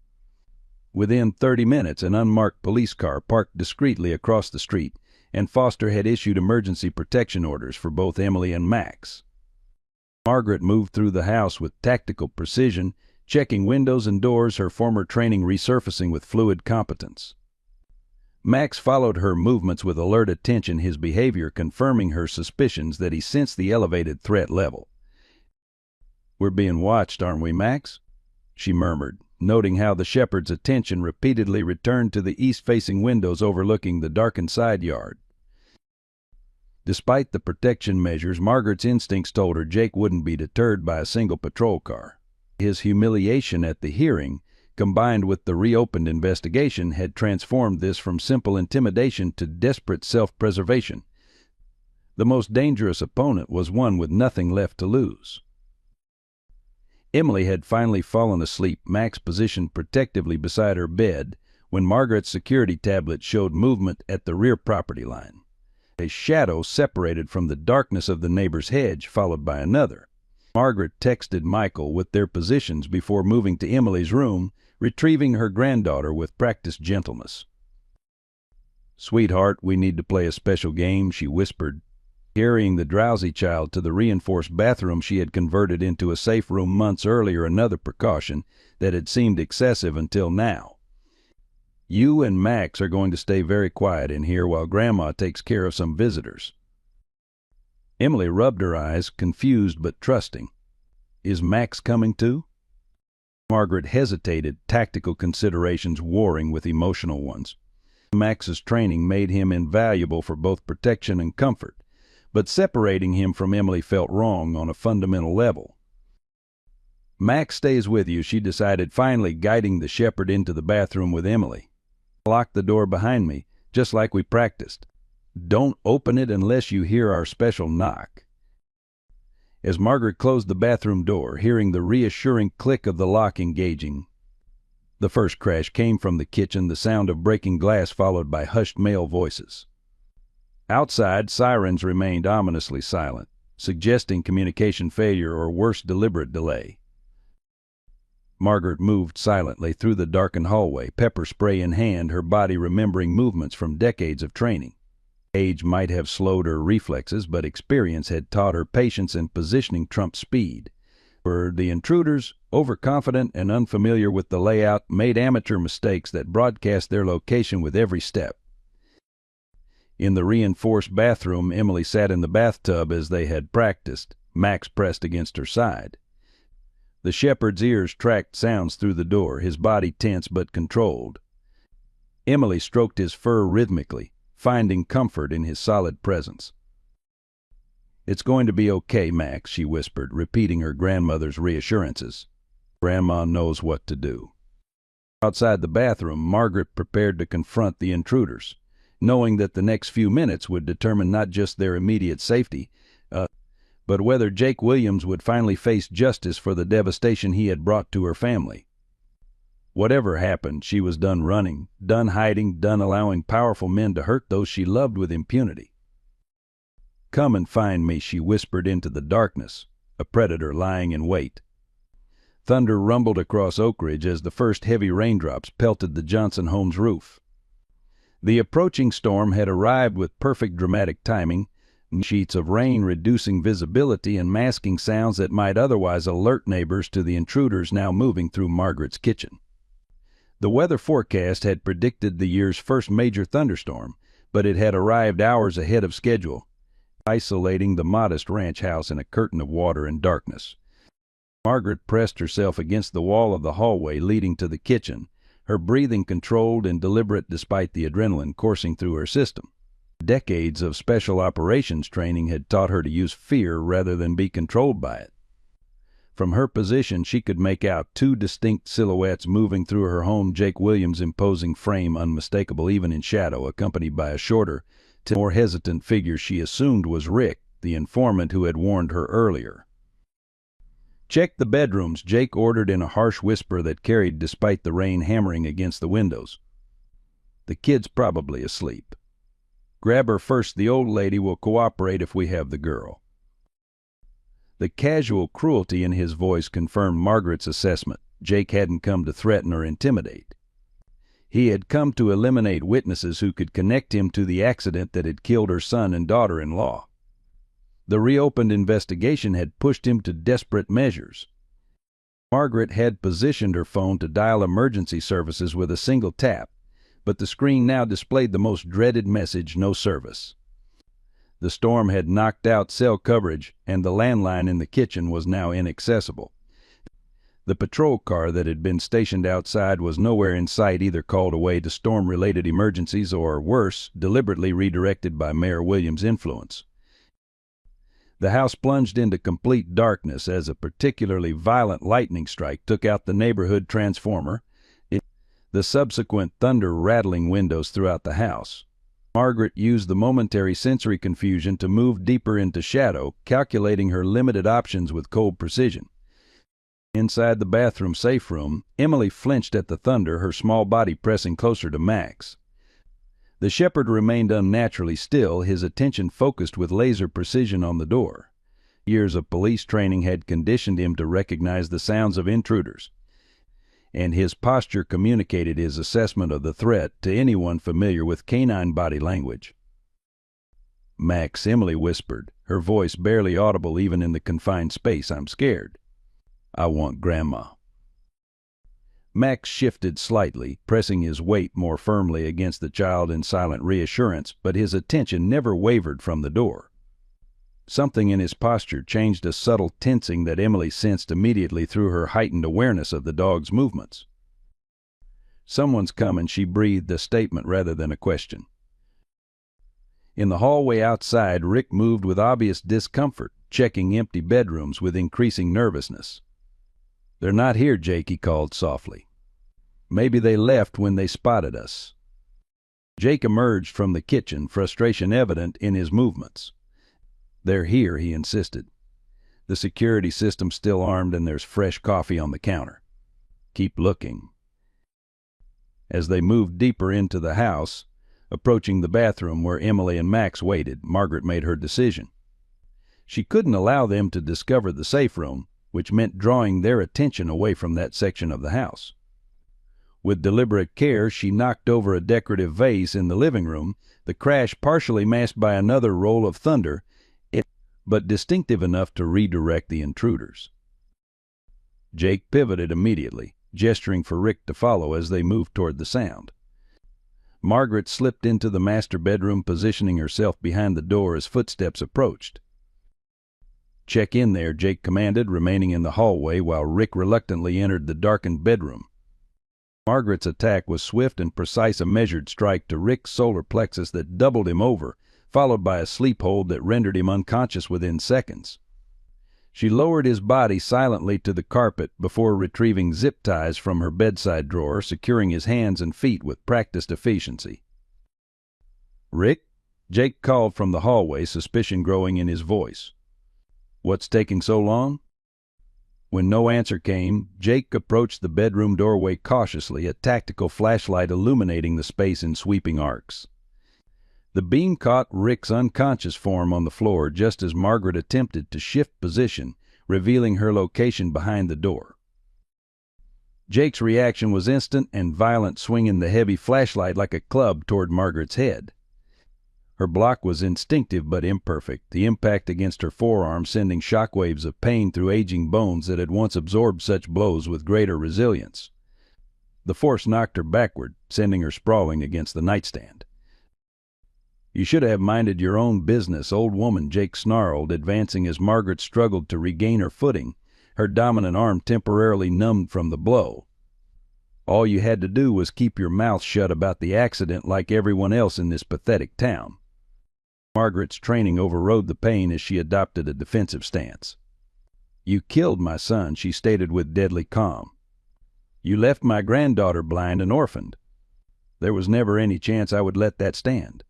Within 30 minutes, an unmarked police car parked discreetly across the street, and Foster had issued emergency protection orders for both Emily and Max. Margaret moved through the house with tactical precision, checking windows and doors, her former training resurfacing with fluid competence. Max followed her movements with alert attention, his behavior confirming her suspicions that he sensed the elevated threat level. "We're being watched, aren't we, Max?" she murmured, noting how the shepherd's attention repeatedly returned to the east-facing windows overlooking the darkened side yard. Despite the protection measures, Margaret's instincts told her Jake wouldn't be deterred by a single patrol car. His humiliation at the hearing, combined with the reopened investigation, had transformed this from simple intimidation to desperate self-preservation. The most dangerous opponent was one with nothing left to lose. Emily had finally fallen asleep, Max positioned protectively beside her bed, when Margaret's security tablet showed movement at the rear property line. A shadow separated from the darkness of the neighbor's hedge, followed by another. Margaret texted Michael with their positions before moving to Emily's room, retrieving her granddaughter with practiced gentleness. "Sweetheart, we need to play a special game," she whispered, carrying the drowsy child to the reinforced bathroom she had converted into a safe room months earlier, another precaution that had seemed excessive until now. "You and Max are going to stay very quiet in here while Grandma takes care of some visitors." Emily rubbed her eyes, confused but trusting. "Is Max coming too?" Margaret hesitated, tactical considerations warring with emotional ones. Max's training made him invaluable for both protection and comfort, but separating him from Emily felt wrong on a fundamental level. "Max stays with you," she decided, finally guiding the shepherd into the bathroom with Emily. "Lock the door behind me, just like we practiced. Don't open it unless you hear our special knock." As Margaret closed the bathroom door, hearing the reassuring click of the lock engaging, The first crash came from the kitchen, the sound of breaking glass followed by hushed male voices. Outside, sirens remained ominously silent, suggesting communication failure or worse, deliberate delay. Margaret moved silently through the darkened hallway, pepper spray in hand, her body remembering movements from decades of training. Age might have slowed her reflexes, but experience had taught her patience and positioning trumped speed. For the intruders, overconfident and unfamiliar with the layout, made amateur mistakes that broadcast their location with every step. In the reinforced bathroom, Emily sat in the bathtub as they had practiced, Max pressed against her side. The shepherd's ears tracked sounds through the door, his body tense but controlled. Emily stroked his fur rhythmically, finding comfort in his solid presence. "It's going to be okay, Max," she whispered, repeating her grandmother's reassurances. "Grandma knows what to do." Outside the bathroom, Margaret prepared to confront the intruders, knowing that the next few minutes would determine not just their immediate safety, but whether Jake Williams would finally face justice for the devastation he had brought to her family. Whatever happened, she was done running, done hiding, done allowing powerful men to hurt those she loved with impunity. "Come and find me," she whispered into the darkness, a predator lying in wait. Thunder rumbled across Oak Ridge as the first heavy raindrops pelted the Johnson home's roof. The approaching storm had arrived with perfect dramatic timing, sheets of rain reducing visibility and masking sounds that might otherwise alert neighbors to the intruders now moving through Margaret's kitchen. The weather forecast had predicted the year's first major thunderstorm, but it had arrived hours ahead of schedule, isolating the modest ranch house in a curtain of water and darkness. Margaret pressed herself against the wall of the hallway leading to the kitchen, her breathing controlled and deliberate despite the adrenaline coursing through her system. Decades of special operations training had taught her to use fear rather than be controlled by it. From her position, she could make out two distinct silhouettes moving through her home, Jake Williams' imposing frame unmistakable even in shadow, accompanied by a shorter, more hesitant figure she assumed was Rick, the informant who had warned her earlier. "Check the bedrooms," Jake ordered in a harsh whisper that carried despite the rain hammering against the windows. "The kid's probably asleep. Grab her first. The old lady will cooperate if we have the girl." The casual cruelty in his voice confirmed Margaret's assessment. Jake hadn't come to threaten or intimidate. He had come to eliminate witnesses who could connect him to the accident that had killed her son and daughter-in-law. The reopened investigation had pushed him to desperate measures. Margaret had positioned her phone to dial emergency services with a single tap, but the screen now displayed the most dreaded message: no service. The storm had knocked out cell coverage, and the landline in the kitchen was now inaccessible. The patrol car that had been stationed outside was nowhere in sight, either called away to storm-related emergencies or, worse, deliberately redirected by Mayor Williams' influence. The house plunged into complete darkness as a particularly violent lightning strike took out the neighborhood transformer, the subsequent thunder rattling windows throughout the house. Margaret used the momentary sensory confusion to move deeper into shadow, calculating her limited options with cold precision. Inside the bathroom safe room, Emily flinched at the thunder, her small body pressing closer to Max. The shepherd remained unnaturally still, his attention focused with laser precision on the door. Years of police training had conditioned him to recognize the sounds of intruders, and his posture communicated his assessment of the threat to anyone familiar with canine body language. "Max," Emily whispered, her voice barely audible even in the confined space, "I'm scared. I want Grandma." Max shifted slightly, pressing his weight more firmly against the child in silent reassurance, but his attention never wavered from the door. Something in his posture changed, a subtle tensing that Emily sensed immediately through her heightened awareness of the dog's movements. "Someone's coming," she breathed, a statement rather than a question. In the hallway outside, Rick moved with obvious discomfort, checking empty bedrooms with increasing nervousness. "They're not here, Jake," he called softly. "Maybe they left when they spotted us." Jake emerged from the kitchen, frustration evident in his movements. "They're here," he insisted. "The security system's still armed and there's fresh coffee on the counter. Keep looking." As they moved deeper into the house, approaching the bathroom where Emily and Max waited, Margaret made her decision. She couldn't allow them to discover the safe room, which meant drawing their attention away from that section of the house. With deliberate care, she knocked over a decorative vase in the living room, the crash partially masked by another roll of thunder, but distinctive enough to redirect the intruders. Jake pivoted immediately, gesturing for Rick to follow as they moved toward the sound. Margaret slipped into the master bedroom, positioning herself behind the door as footsteps approached. "Check in there," Jake commanded, remaining in the hallway while Rick reluctantly entered the darkened bedroom. Margaret's attack was swift and precise, a measured strike to Rick's solar plexus that doubled him over, followed by a sleep hold that rendered him unconscious within seconds. She lowered his body silently to the carpet before retrieving zip ties from her bedside drawer, securing his hands and feet with practiced efficiency. "Rick?" Jake called from the hallway, suspicion growing in his voice. "What's taking so long?" When no answer came, Jake approached the bedroom doorway cautiously, a tactical flashlight illuminating the space in sweeping arcs. The beam caught Rick's unconscious form on the floor just as Margaret attempted to shift position, revealing her location behind the door. Jake's reaction was instant and violent, swinging the heavy flashlight like a club toward Margaret's head. Her block was instinctive but imperfect, the impact against her forearm sending shockwaves of pain through aging bones that had once absorbed such blows with greater resilience. The force knocked her backward, sending her sprawling against the nightstand. "You should have minded your own business, old woman," Jake snarled, advancing as Margaret struggled to regain her footing, her dominant arm temporarily numbed from the blow. "All you had to do was keep your mouth shut about the accident like everyone else in this pathetic town." Margaret's training overrode the pain as she adopted a defensive stance. "You killed my son," she stated with deadly calm. "You left my granddaughter blind and orphaned. There was never any chance I would let that stand."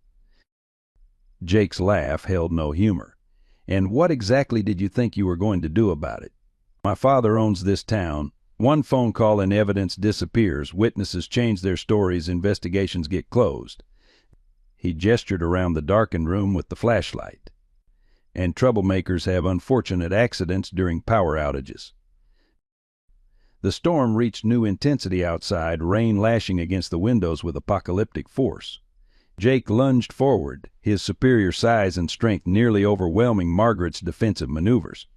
Jake's laugh held no humor. "And what exactly did you think you were going to do about it? My father owns this town. One phone call and evidence disappears. Witnesses change their stories. Investigations get closed." He gestured around the darkened room with the flashlight. "And troublemakers have unfortunate accidents during power outages." The storm reached new intensity outside, rain lashing against the windows with apocalyptic force. Jake lunged forward, his superior size and strength nearly overwhelming Margaret's defensive maneuvers.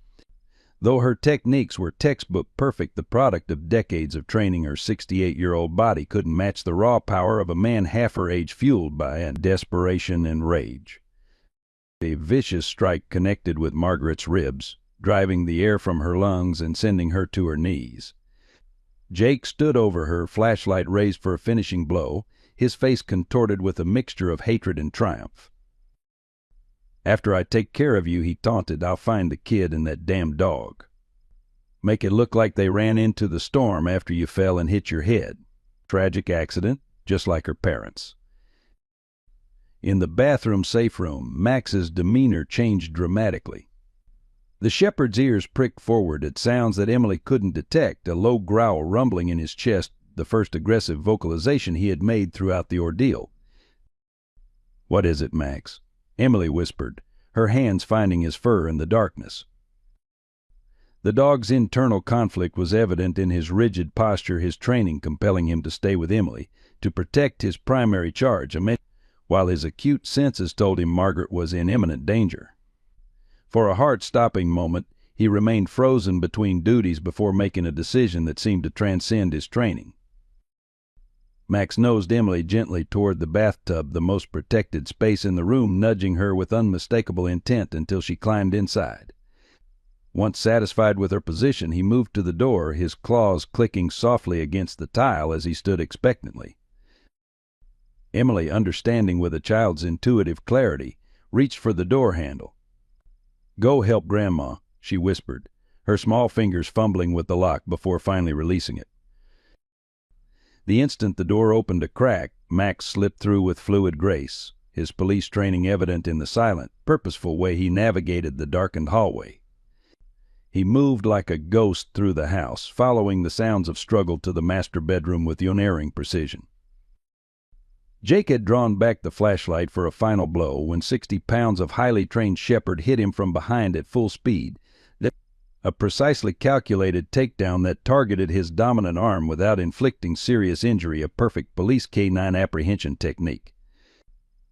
Though her techniques were textbook perfect, the product of decades of training, her 68-year-old body couldn't match the raw power of a man half her age, fueled by desperation and rage. A vicious strike connected with Margaret's ribs, driving the air from her lungs and sending her to her knees. Jake stood over her, flashlight raised for a finishing blow, his face contorted with a mixture of hatred and triumph. "After I take care of you," he taunted, "I'll find the kid and that damn dog. Make it look like they ran into the storm after you fell and hit your head. Tragic accident, just like her parents." In the bathroom safe room, Max's demeanor changed dramatically. The shepherd's ears pricked forward at sounds that Emily couldn't detect, a low growl rumbling in his chest, the first aggressive vocalization he had made throughout the ordeal. "What is it, Max?" Emily whispered, her hands finding his fur in the darkness. The dog's internal conflict was evident in his rigid posture, his training compelling him to stay with Emily, to protect his primary charge, while his acute senses told him Margaret was in imminent danger. For a heart-stopping moment, he remained frozen between duties before making a decision that seemed to transcend his training. Max nosed Emily gently toward the bathtub, the most protected space in the room, nudging her with unmistakable intent until she climbed inside. Once satisfied with her position, he moved to the door, his claws clicking softly against the tile as he stood expectantly. Emily, understanding with a child's intuitive clarity, reached for the door handle. "Go help Grandma," she whispered, her small fingers fumbling with the lock before finally releasing it. The instant the door opened a crack, Max slipped through with fluid grace, his police training evident in the silent, purposeful way he navigated the darkened hallway. He moved like a ghost through the house, following the sounds of struggle to the master bedroom with unerring precision. Jake had drawn back the flashlight for a final blow when 60 pounds of highly trained shepherd hit him from behind at full speed. A precisely calculated takedown that targeted his dominant arm without inflicting serious injury, a perfect police K9 apprehension technique.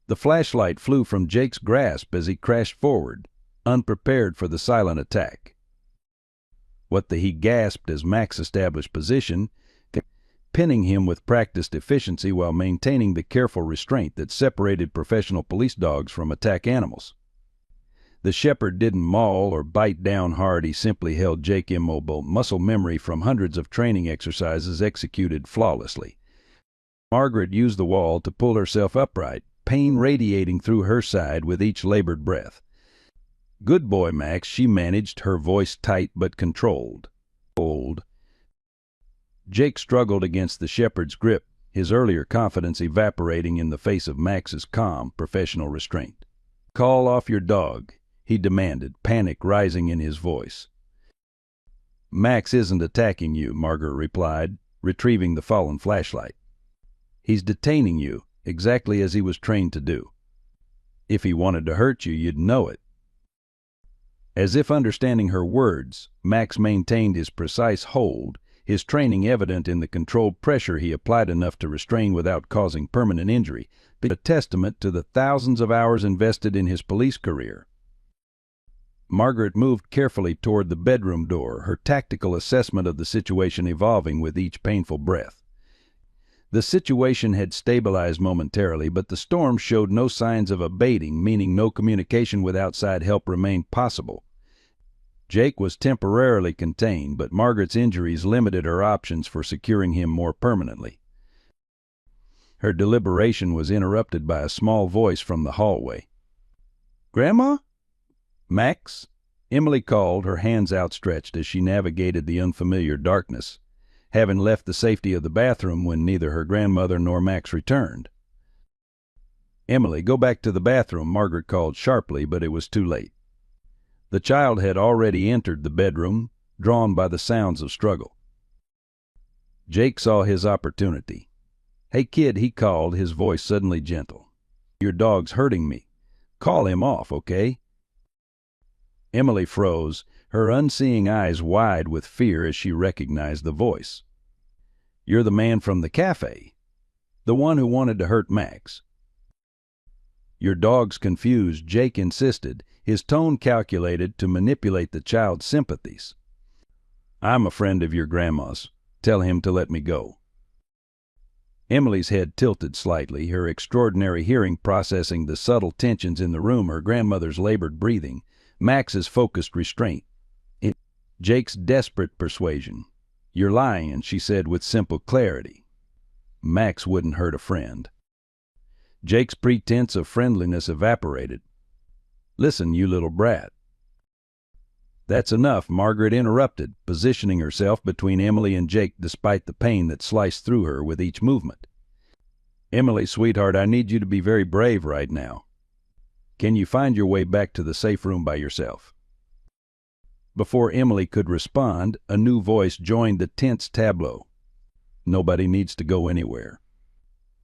The flashlight flew from Jake's grasp as he crashed forward, unprepared for the silent attack. He gasped as Max established position, pinning him with practiced efficiency while maintaining the careful restraint that separated professional police dogs from attack animals. The shepherd didn't maul or bite down hard, he simply held Jake immobile, muscle memory from hundreds of training exercises executed flawlessly. Margaret used the wall to pull herself upright, pain radiating through her side with each labored breath. "Good boy, Max," she managed, her voice tight but controlled. Jake struggled against the shepherd's grip, his earlier confidence evaporating in the face of Max's calm, professional restraint. "Call off your dog," he demanded, panic rising in his voice. "Max isn't attacking you," Margaret replied, retrieving the fallen flashlight. "He's detaining you, exactly as he was trained to do. If he wanted to hurt you, you'd know it." As if understanding her words, Max maintained his precise hold, his training evident in the controlled pressure he applied enough to restrain without causing permanent injury, a testament to the thousands of hours invested in his police career. Margaret moved carefully toward the bedroom door, her tactical assessment of the situation evolving with each painful breath. The situation had stabilized momentarily, but the storm showed no signs of abating, meaning no communication with outside help remained possible. Jake was temporarily contained, but Margaret's injuries limited her options for securing him more permanently. Her deliberation was interrupted by a small voice from the hallway. "Grandma?" "Max?" Emily called, her hands outstretched as she navigated the unfamiliar darkness, having left the safety of the bathroom when neither her grandmother nor Max returned. "Emily, go back to the bathroom," Margaret called sharply, but it was too late. The child had already entered the bedroom, drawn by the sounds of struggle. Jake saw his opportunity. "Hey kid," he called, his voice suddenly gentle. "Your dog's hurting me. Call him off, okay?" Emily froze, her unseeing eyes wide with fear as she recognized the voice. "You're the man from the cafe, the one who wanted to hurt Max." "Your dog's confused," Jake insisted, his tone calculated to manipulate the child's sympathies. "I'm a friend of your grandma's. Tell him to let me go." Emily's head tilted slightly, her extraordinary hearing processing the subtle tensions in the room, her grandmother's labored breathing, Max's focused restraint. Jake's desperate persuasion. "You're lying," she said with simple clarity. Max wouldn't hurt a friend. Jake's pretense of friendliness evaporated. "Listen, you little brat." "That's enough," Margaret interrupted, positioning herself between Emily and Jake despite the pain that sliced through her with each movement. "Emily, sweetheart, I need you to be very brave right now. Can you find your way back to the safe room by yourself?" Before Emily could respond, a new voice joined the tense tableau. "Nobody needs to go anywhere."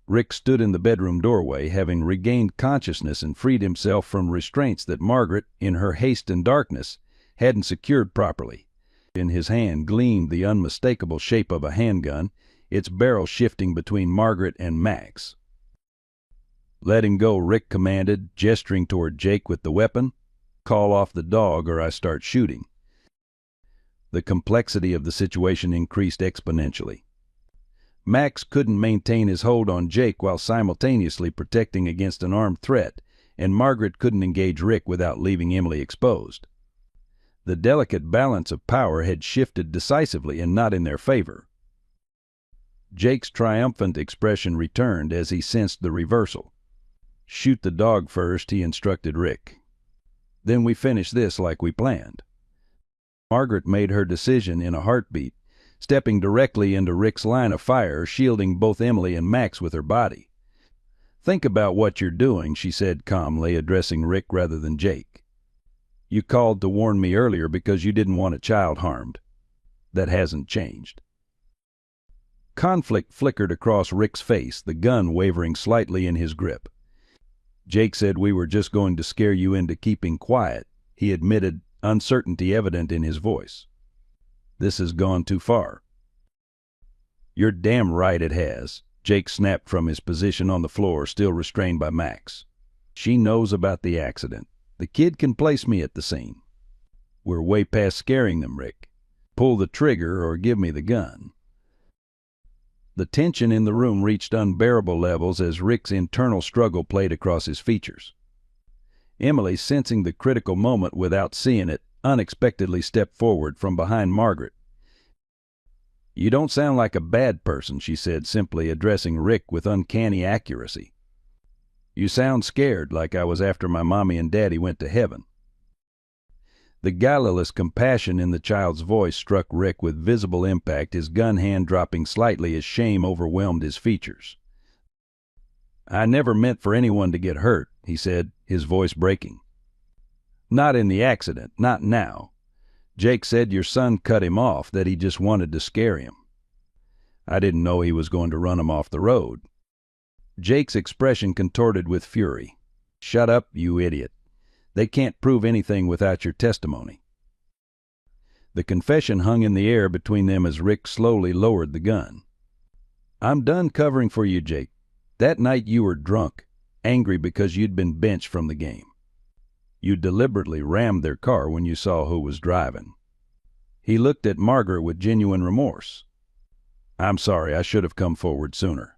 Rick stood in the bedroom doorway, having regained consciousness and freed himself from restraints that Margaret, in her haste and darkness, hadn't secured properly. In his hand gleamed the unmistakable shape of a handgun, its barrel shifting between Margaret and Max. "Let him go," Rick commanded, gesturing toward Jake with the weapon. "Call off the dog or I start shooting." The complexity of the situation increased exponentially. Max couldn't maintain his hold on Jake while simultaneously protecting against an armed threat, and Margaret couldn't engage Rick without leaving Emily exposed. The delicate balance of power had shifted decisively and not in their favor. Jake's triumphant expression returned as he sensed the reversal. "Shoot the dog first," he instructed Rick. "Then we finish this like we planned." Margaret made her decision in a heartbeat, stepping directly into Rick's line of fire, shielding both Emily and Max with her body. "Think about what you're doing," she said calmly, addressing Rick rather than Jake. "You called to warn me earlier because you didn't want a child harmed. That hasn't changed." Conflict flickered across Rick's face, the gun wavering slightly in his grip. "Jake said we were just going to scare you into keeping quiet," he admitted, uncertainty evident in his voice. "This has gone too far." "You're damn right it has." Jake snapped from his position on the floor, still restrained by Max. "She knows about the accident. The kid can place me at the scene. We're way past scaring them, Rick. Pull the trigger or give me the gun." The tension in the room reached unbearable levels as Rick's internal struggle played across his features. Emily, sensing the critical moment without seeing it, unexpectedly stepped forward from behind Margaret. "You don't sound like a bad person," she said, simply addressing Rick with uncanny accuracy. "You sound scared, like I was after my mommy and daddy went to heaven." The guileless compassion in the child's voice struck Rick with visible impact, his gun hand dropping slightly as shame overwhelmed his features. "I never meant for anyone to get hurt," he said, his voice breaking. "Not in the accident, not now. Jake said your son cut him off, that he just wanted to scare him. I didn't know he was going to run him off the road." Jake's expression contorted with fury. "Shut up, you idiot. They can't prove anything without your testimony." The confession hung in the air between them as Rick slowly lowered the gun. "I'm done covering for you, Jake. That night you were drunk, angry because you'd been benched from the game. You deliberately rammed their car when you saw who was driving." He looked at Margaret with genuine remorse. "I'm sorry, I should have come forward sooner."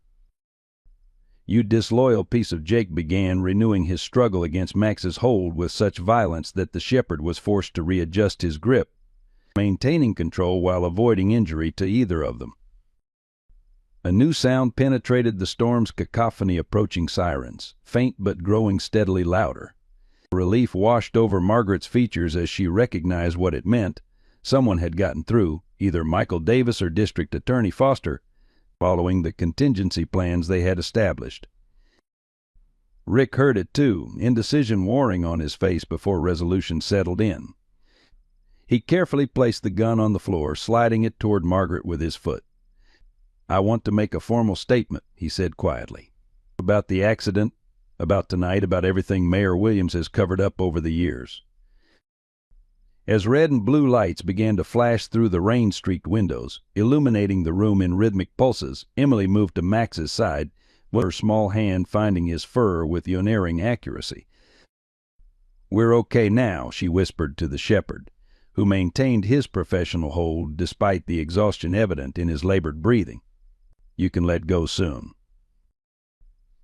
"You disloyal piece of," Jake began, renewing his struggle against Max's hold with such violence that the shepherd was forced to readjust his grip, maintaining control while avoiding injury to either of them. A new sound penetrated the storm's cacophony, approaching sirens, faint but growing steadily louder. Relief washed over Margaret's features as she recognized what it meant. Someone had gotten through, either Michael Davis or District Attorney Foster, following the contingency plans they had established. Rick heard it too, indecision warring on his face before resolution settled in. He carefully placed the gun on the floor, sliding it toward Margaret with his foot. "I want to make a formal statement," he said quietly. "About the accident, about tonight, about everything Mayor Williams has covered up over the years." As red and blue lights began to flash through the rain-streaked windows, illuminating the room in rhythmic pulses, Emily moved to Max's side, with her small hand finding his fur with unerring accuracy. "We're okay now," she whispered to the shepherd, who maintained his professional hold despite the exhaustion evident in his labored breathing. "You can let go soon."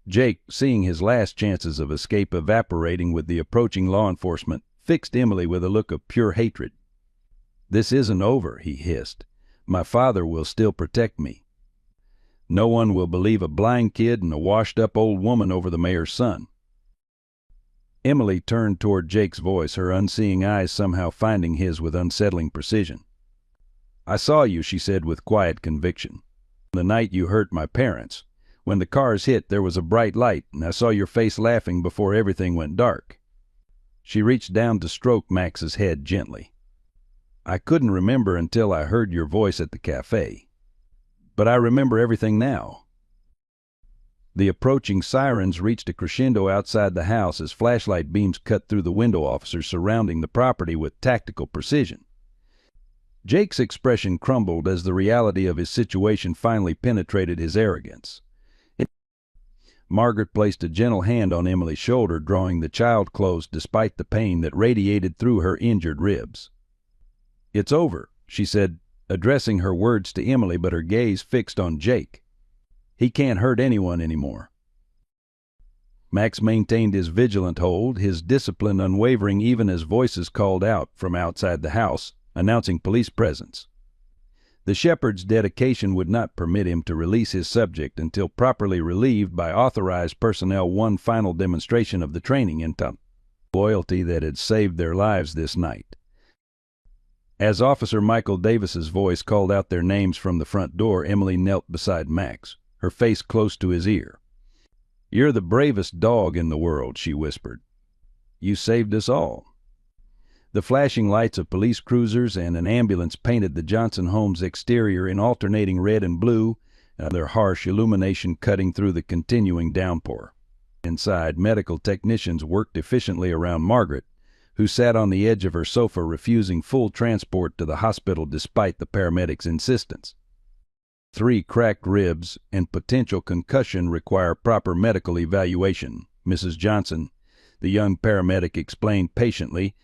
Jake, seeing his last chances of escape evaporating with the approaching law enforcement, fixed Emily with a look of pure hatred. "This isn't over," he hissed. "My father will still protect me. No one will believe a blind kid and a washed-up old woman over the mayor's son." Emily turned toward Jake's voice, her unseeing eyes somehow finding his with unsettling precision. "I saw you," she said with quiet conviction. "The night you hurt my parents. When the cars hit, there was a bright light, and I saw your face laughing before everything went dark." She reached down to stroke Max's head gently. "I couldn't remember until I heard your voice at the cafe. But I remember everything now." The approaching sirens reached a crescendo outside the house as flashlight beams cut through the window officers surrounding the property with tactical precision. Jake's expression crumbled as the reality of his situation finally penetrated his arrogance. Margaret placed a gentle hand on Emily's shoulder, drawing the child close despite the pain that radiated through her injured ribs. "It's over," she said, addressing her words to Emily, but her gaze fixed on Jake. "He can't hurt anyone anymore." Max maintained his vigilant hold, his discipline unwavering even as voices called out from outside the house, announcing police presence. The shepherd's dedication would not permit him to release his subject until properly relieved by authorized personnel one final demonstration of the training and loyalty that had saved their lives this night. As Officer Michael Davis's voice called out their names from the front door, Emily knelt beside Max, her face close to his ear. "You're the bravest dog in the world," she whispered. "You saved us all." The flashing lights of police cruisers and an ambulance painted the Johnson home's exterior in alternating red and blue, their harsh illumination cutting through the continuing downpour. Inside, medical technicians worked efficiently around Margaret, who sat on the edge of her sofa refusing full transport to the hospital despite the paramedics' insistence. 3 cracked ribs and potential concussion require proper medical evaluation, Mrs. Johnson, the young paramedic explained patiently,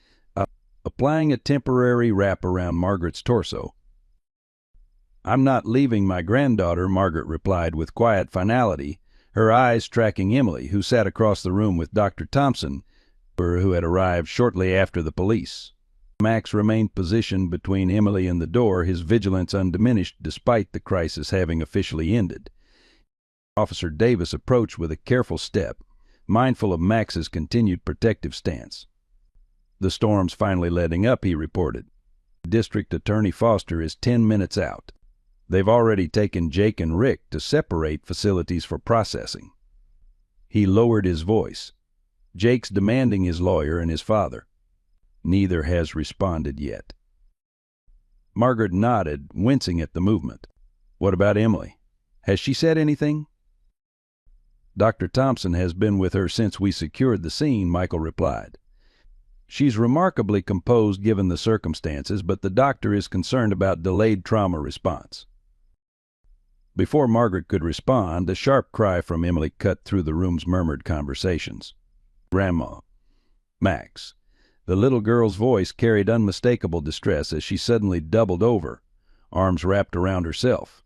applying a temporary wrap around Margaret's torso. "I'm not leaving my granddaughter," Margaret replied with quiet finality, her eyes tracking Emily, who sat across the room with Dr. Thompson, who had arrived shortly after the police. Max remained positioned between Emily and the door, his vigilance undiminished despite the crisis having officially ended. Officer Davis approached with a careful step, mindful of Max's continued protective stance. "The storm's finally letting up," he reported. "District Attorney Foster is 10 minutes out. They've already taken Jake and Rick to separate facilities for processing." He lowered his voice. "Jake's demanding his lawyer and his father. Neither has responded yet." Margaret nodded, wincing at the movement. "What about Emily? Has she said anything?" "Dr. Thompson has been with her since we secured the scene," Michael replied. "She's remarkably composed given the circumstances, but the doctor is concerned about delayed trauma response." Before Margaret could respond, a sharp cry from Emily cut through the room's murmured conversations. "Grandma." "Max." The little girl's voice carried unmistakable distress as she suddenly doubled over, arms wrapped around herself.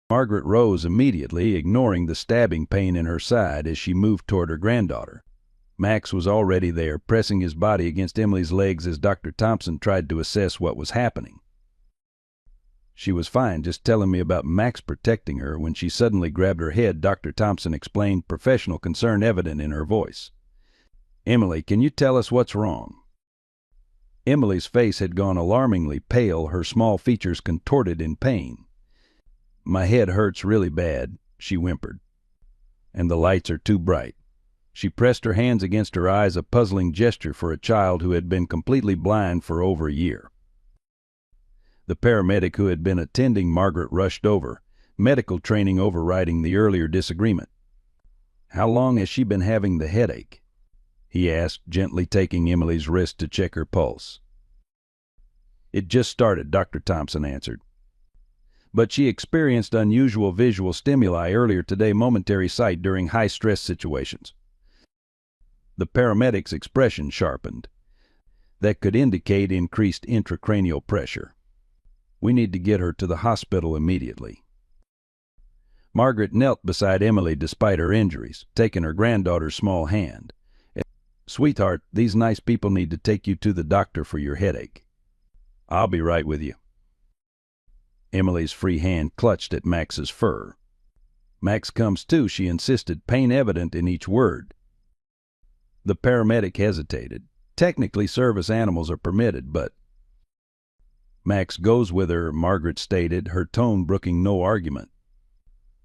Margaret rose immediately, ignoring the stabbing pain in her side as she moved toward her granddaughter. Max was already there, pressing his body against Emily's legs as Dr. Thompson tried to assess what was happening. "She was fine, just telling me about Max protecting her." When she suddenly grabbed her head, Dr. Thompson explained, professional concern evident in her voice. "Emily, can you tell us what's wrong?" Emily's face had gone alarmingly pale, her small features contorted in pain. "My head hurts really bad," she whimpered. "And the lights are too bright." She pressed her hands against her eyes, a puzzling gesture for a child who had been completely blind for over a year. The paramedic who had been attending Margaret rushed over, medical training overriding the earlier disagreement. "How long has she been having the headache?" he asked, gently taking Emily's wrist to check her pulse. "It just started," Dr. Thompson answered. "But she experienced unusual visual stimuli earlier today, momentary sight during high-stress situations." The paramedic's expression sharpened. "That could indicate increased intracranial pressure. We need to get her to the hospital immediately." Margaret knelt beside Emily despite her injuries, taking her granddaughter's small hand. "Sweetheart, these nice people need to take you to the doctor for your headache." "I'll be right with you." Emily's free hand clutched at Max's fur. "Max comes too," she insisted, pain evident in each word. The paramedic hesitated. "Technically, service animals are permitted, but—" "Max goes with her," Margaret stated, her tone brooking no argument.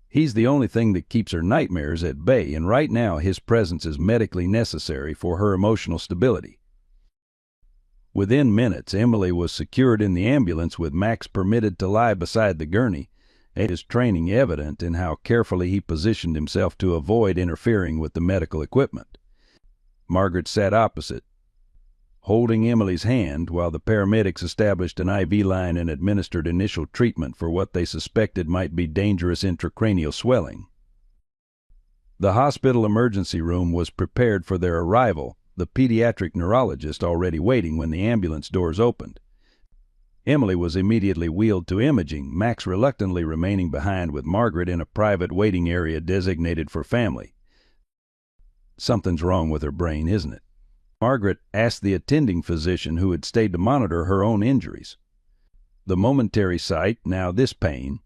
"He's the only thing that keeps her nightmares at bay, and right now his presence is medically necessary for her emotional stability." Within minutes, Emily was secured in the ambulance with Max permitted to lie beside the gurney, his training evident in how carefully he positioned himself to avoid interfering with the medical equipment. Margaret sat opposite, holding Emily's hand while the paramedics established an IV line and administered initial treatment for what they suspected might be dangerous intracranial swelling. The hospital emergency room was prepared for their arrival, the pediatric neurologist already waiting when the ambulance doors opened. Emily was immediately wheeled to imaging, Max reluctantly remaining behind with Margaret in a private waiting area designated for family. "Something's wrong with her brain, isn't it?" Margaret asked the attending physician who had stayed to monitor her own injuries. "The momentary sight, now this pain."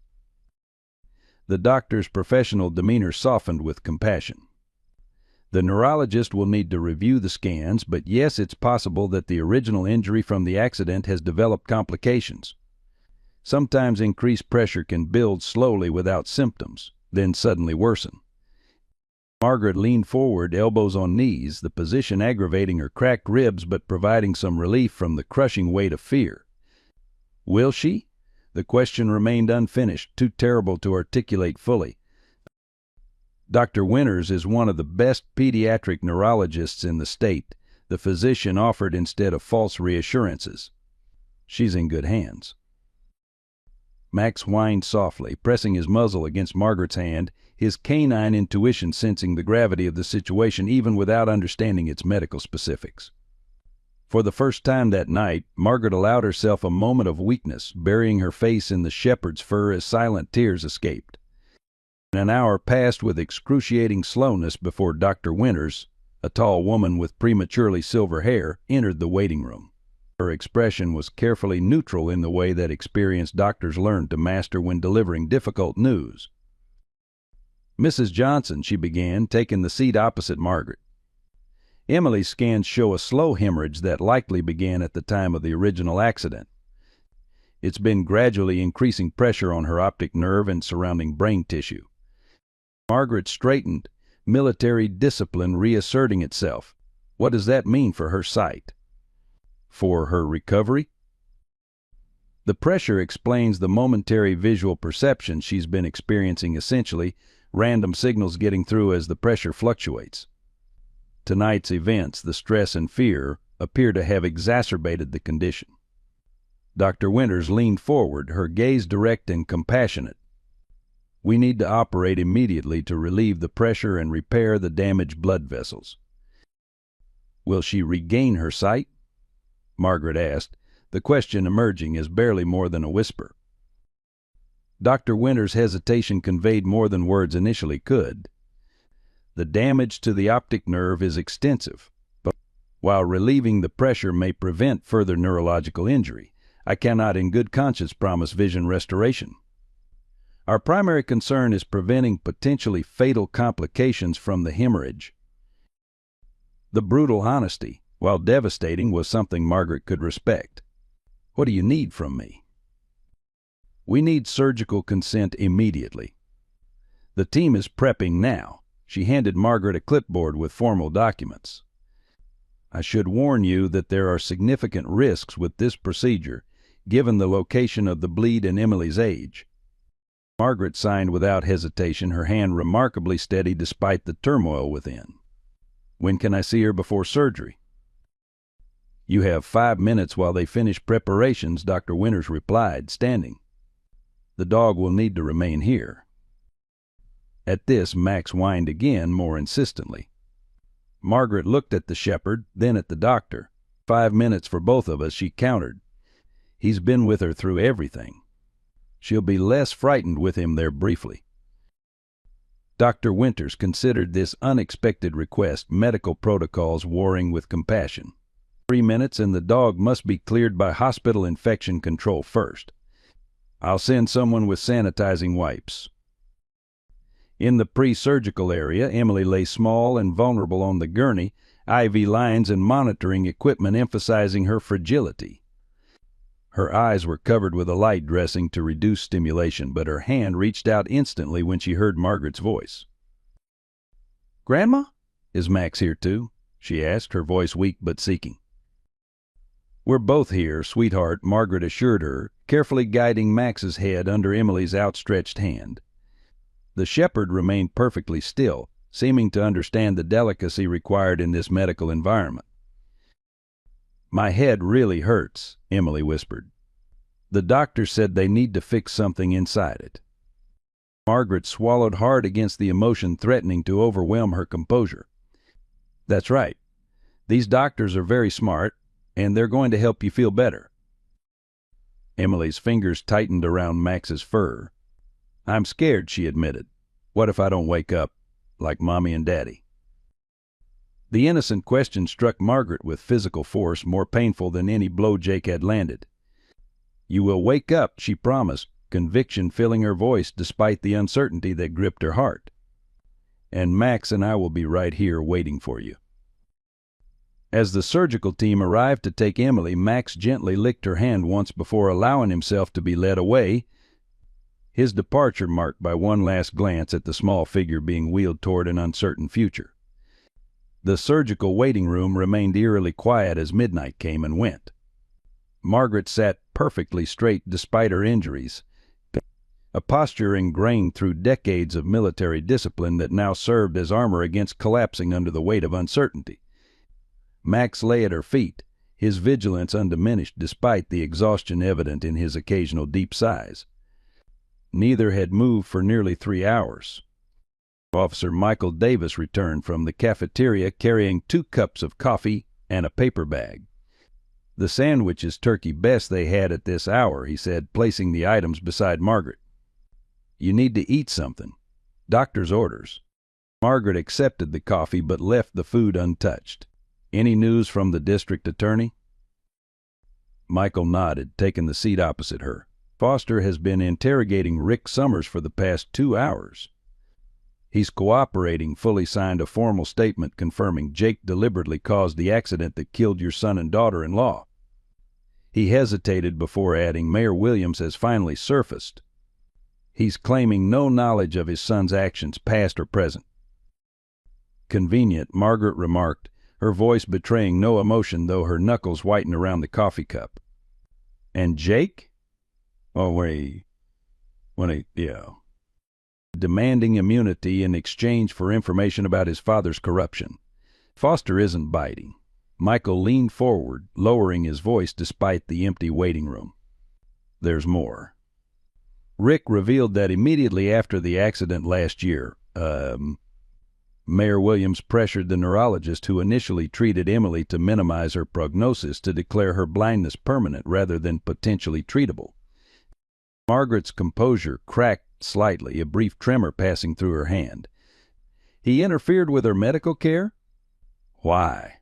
The doctor's professional demeanor softened with compassion. "The neurologist will need to review the scans, but yes, it's possible that the original injury from the accident has developed complications. Sometimes increased pressure can build slowly without symptoms, then suddenly worsen." Margaret leaned forward, elbows on knees, the position aggravating her cracked ribs but providing some relief from the crushing weight of fear. "Will she?" The question remained unfinished, too terrible to articulate fully. Dr. Winters is one of the best pediatric neurologists in the state, the physician offered instead of false reassurances. She's in good hands. Max whined softly, pressing his muzzle against Margaret's hand, his canine intuition sensing the gravity of the situation even without understanding its medical specifics. For the first time that night, Margaret allowed herself a moment of weakness, burying her face in the shepherd's fur as silent tears escaped. An hour passed with excruciating slowness before Dr. Winters, a tall woman with prematurely silver hair, entered the waiting room. Her expression was carefully neutral in the way that experienced doctors learn to master when delivering difficult news. "Mrs. Johnson," she began, taking the seat opposite Margaret. "Emily's scans show a slow hemorrhage that likely began at the time of the original accident. It's been gradually increasing pressure on her optic nerve and surrounding brain tissue." Margaret straightened, military discipline reasserting itself. "What does that mean for her sight?" "For her recovery?" "The pressure explains the momentary visual perception she's been experiencing, essentially random signals getting through as the pressure fluctuates. Tonight's events, the stress and fear, appear to have exacerbated the condition." Dr. Winters leaned forward, her gaze direct and compassionate. "We need to operate immediately to relieve the pressure and repair the damaged blood vessels." "Will she regain her sight?" Margaret asked, the question emerging as barely more than a whisper. Dr. Winters' hesitation conveyed more than words initially could. "The damage to the optic nerve is extensive, but while relieving the pressure may prevent further neurological injury, I cannot in good conscience promise vision restoration. Our primary concern is preventing potentially fatal complications from the hemorrhage." The brutal honesty, while devastating, was something Margaret could respect. "What do you need from me?" "We need surgical consent immediately. The team is prepping now." She handed Margaret a clipboard with formal documents. "I should warn you that there are significant risks with this procedure, given the location of the bleed and Emily's age." Margaret signed without hesitation, her hand remarkably steady despite the turmoil within. "When can I see her before surgery?" "You have 5 minutes while they finish preparations," Dr. Winters replied, standing. "The dog will need to remain here." At this, Max whined again, more insistently. Margaret looked at the shepherd, then at the doctor. 5 minutes for both of us," she countered. "He's been with her through everything. She'll be less frightened with him there briefly." Dr. Winters considered this unexpected request, medical protocols warring with compassion. 3 minutes and the dog must be cleared by hospital infection control first. "I'll send someone with sanitizing wipes." In the pre-surgical area, Emily lay small and vulnerable on the gurney, IV lines and monitoring equipment emphasizing her fragility. Her eyes were covered with a light dressing to reduce stimulation, but her hand reached out instantly when she heard Margaret's voice. "Grandma? Is Max here too?" she asked, her voice weak but seeking. "We're both here, sweetheart," Margaret assured her, carefully guiding Max's head under Emily's outstretched hand. The shepherd remained perfectly still, seeming to understand the delicacy required in this medical environment. "My head really hurts," Emily whispered. "The doctor said they need to fix something inside it." Margaret swallowed hard against the emotion threatening to overwhelm her composure. "That's right. These doctors are very smart, and they're going to help you feel better." Emily's fingers tightened around Max's fur. "I'm scared," she admitted. "What if I don't wake up like Mommy and Daddy?" The innocent question struck Margaret with physical force, more painful than any blow Jake had landed. "You will wake up," she promised, conviction filling her voice despite the uncertainty that gripped her heart. "And Max and I will be right here waiting for you." As the surgical team arrived to take Emily, Max gently licked her hand once before allowing himself to be led away, his departure marked by one last glance at the small figure being wheeled toward an uncertain future. The surgical waiting room remained eerily quiet as midnight came and went. Margaret sat perfectly straight despite her injuries, a posture ingrained through decades of military discipline that now served as armor against collapsing under the weight of uncertainty. Max lay at her feet, his vigilance undiminished despite the exhaustion evident in his occasional deep sighs. Neither had moved for nearly 3 hours. Officer Michael Davis returned from the cafeteria carrying 2 cups of coffee and a paper bag. "The sandwich is turkey best they had at this hour," he said, placing the items beside Margaret. "You need to eat something. Doctor's orders." Margaret accepted the coffee but left the food untouched. "Any news from the district attorney?" Michael nodded, taking the seat opposite her. "Foster has been interrogating Rick Summers for the past 2 hours. He's cooperating, fully signed a formal statement confirming Jake deliberately caused the accident that killed your son and daughter-in-law." He hesitated before adding, "Mayor Williams has finally surfaced. He's claiming no knowledge of his son's actions, past or present." "Convenient," Margaret remarked, her voice betraying no emotion though her knuckles whitened around the coffee cup. "And Jake?" "Demanding immunity in exchange for information about his father's corruption. Foster isn't biting." Michael leaned forward, lowering his voice despite the empty waiting room. "There's more. Rick revealed that immediately after the accident last year, Mayor Williams pressured the neurologist who initially treated Emily to minimize her prognosis to declare her blindness permanent rather than potentially treatable." Margaret's composure cracked slightly, a brief tremor passing through her hand. "He interfered with her medical care? Why?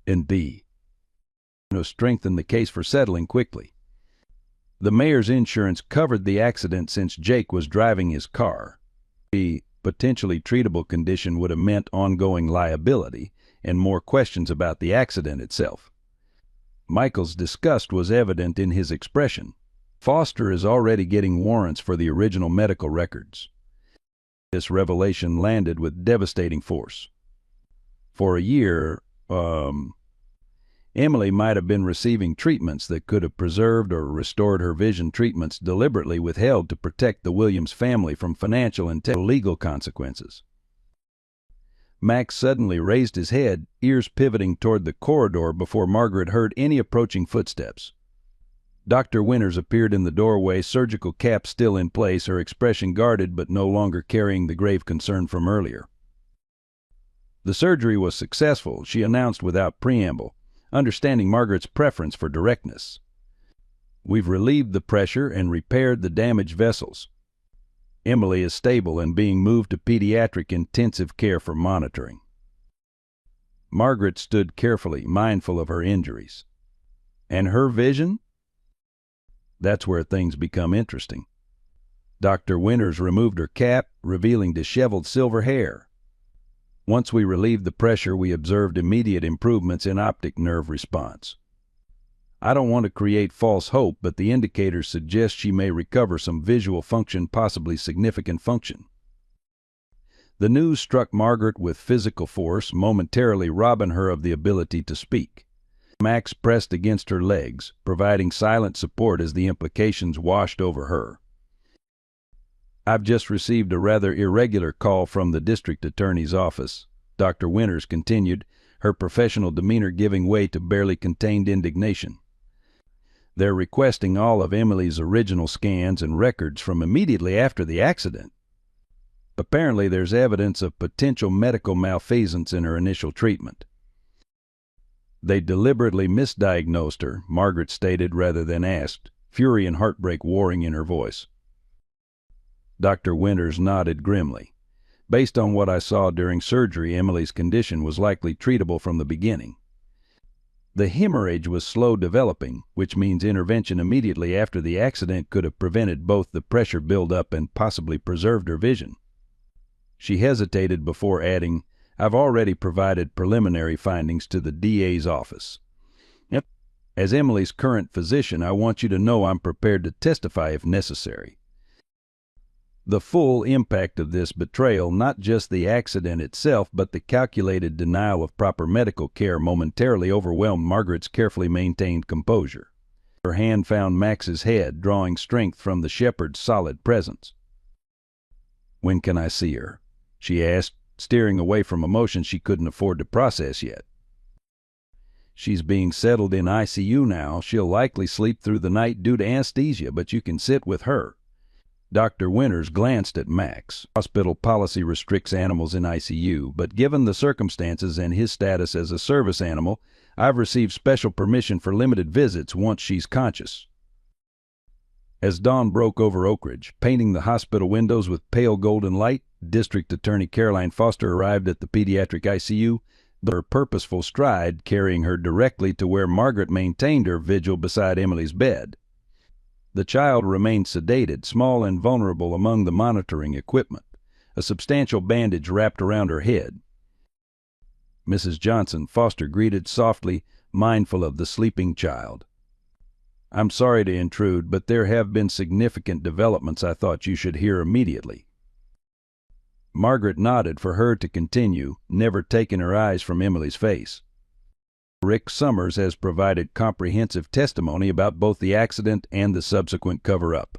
And B. strengthened the case for settling quickly. The mayor's insurance covered the accident since Jake was driving his car. The potentially treatable condition would have meant ongoing liability and more questions about the accident itself." Michael's disgust was evident in his expression. "Foster is already getting warrants for the original medical records." This revelation landed with devastating force. For a year, Emily might have been receiving treatments that could have preserved or restored her vision, treatments deliberately withheld to protect the Williams family from financial and legal consequences. Max suddenly raised his head, ears pivoting toward the corridor before Margaret heard any approaching footsteps. Dr. Winters appeared in the doorway, surgical cap still in place, her expression guarded but no longer carrying the grave concern from earlier. "The surgery was successful," she announced without preamble, understanding Margaret's preference for directness. "We've relieved the pressure and repaired the damaged vessels. Emily is stable and being moved to pediatric intensive care for monitoring." Margaret stood carefully, mindful of her injuries. "And her vision?" "That's where things become interesting." Dr. Winters removed her cap, revealing disheveled silver hair. "Once we relieved the pressure, we observed immediate improvements in optic nerve response. I don't want to create false hope, but the indicators suggest she may recover some visual function, possibly significant function." The news struck Margaret with physical force, momentarily robbing her of the ability to speak. Max pressed against her legs, providing silent support as the implications washed over her. "I've just received a rather irregular call from the district attorney's office," Dr. Winters continued, her professional demeanor giving way to barely contained indignation. "They're requesting all of Emily's original scans and records from immediately after the accident. Apparently there's evidence of potential medical malfeasance in her initial treatment." "They deliberately misdiagnosed her," Margaret stated rather than asked, fury and heartbreak warring in her voice. Dr. Winters nodded grimly. "Based on what I saw during surgery, Emily's condition was likely treatable from the beginning. The hemorrhage was slow developing, which means intervention immediately after the accident could have prevented both the pressure buildup and possibly preserved her vision." She hesitated before adding, "I've already provided preliminary findings to the DA's office. As Emily's current physician, I want you to know I'm prepared to testify if necessary." The full impact of this betrayal, not just the accident itself, but the calculated denial of proper medical care, momentarily overwhelmed Margaret's carefully maintained composure. Her hand found Max's head, drawing strength from the shepherd's solid presence. "When can I see her?" she asked, steering away from emotions she couldn't afford to process yet. "She's being settled in ICU now. She'll likely sleep through the night due to anesthesia, but you can sit with her." Dr. Winters glanced at Max. "Hospital policy restricts animals in ICU, but given the circumstances and his status as a service animal, I've received special permission for limited visits once she's conscious." As dawn broke over Oak Ridge, painting the hospital windows with pale golden light, District Attorney Caroline Foster arrived at the pediatric ICU, her purposeful stride carrying her directly to where Margaret maintained her vigil beside Emily's bed. The child remained sedated, small and vulnerable among the monitoring equipment, a substantial bandage wrapped around her head. "Mrs. Johnson," Foster greeted softly, mindful of the sleeping child. "I'm sorry to intrude, but there have been significant developments I thought you should hear immediately." Margaret nodded for her to continue, never taking her eyes from Emily's face. "Rick Summers has provided comprehensive testimony about both the accident and the subsequent cover-up.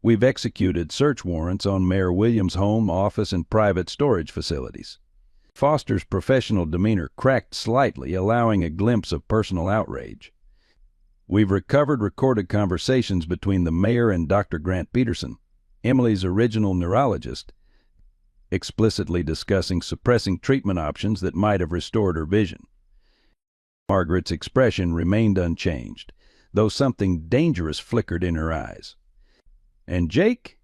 We've executed search warrants on Mayor Williams' home, office, and private storage facilities." Foster's professional demeanor cracked slightly, allowing a glimpse of personal outrage. "We've recovered recorded conversations between the mayor and Dr. Grant Peterson, Emily's original neurologist, explicitly discussing suppressing treatment options that might have restored her vision." Margaret's expression remained unchanged, though something dangerous flickered in her eyes. "And Jake?"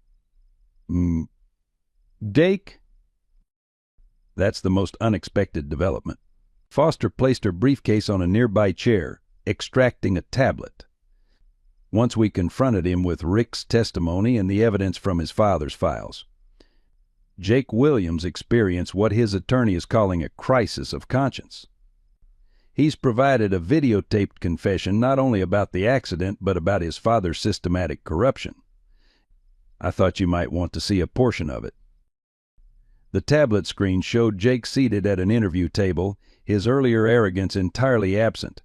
"Jake?" That's the most unexpected development. Foster placed her briefcase on a nearby chair, extracting a tablet. "Once we confronted him with Rick's testimony and the evidence from his father's files. Jake Williams experienced what his attorney is calling a crisis of conscience. He's provided a videotaped confession not only about the accident, but about his father's systematic corruption. I thought you might want to see a portion of it." The tablet screen showed Jake seated at an interview table, his earlier arrogance entirely absent.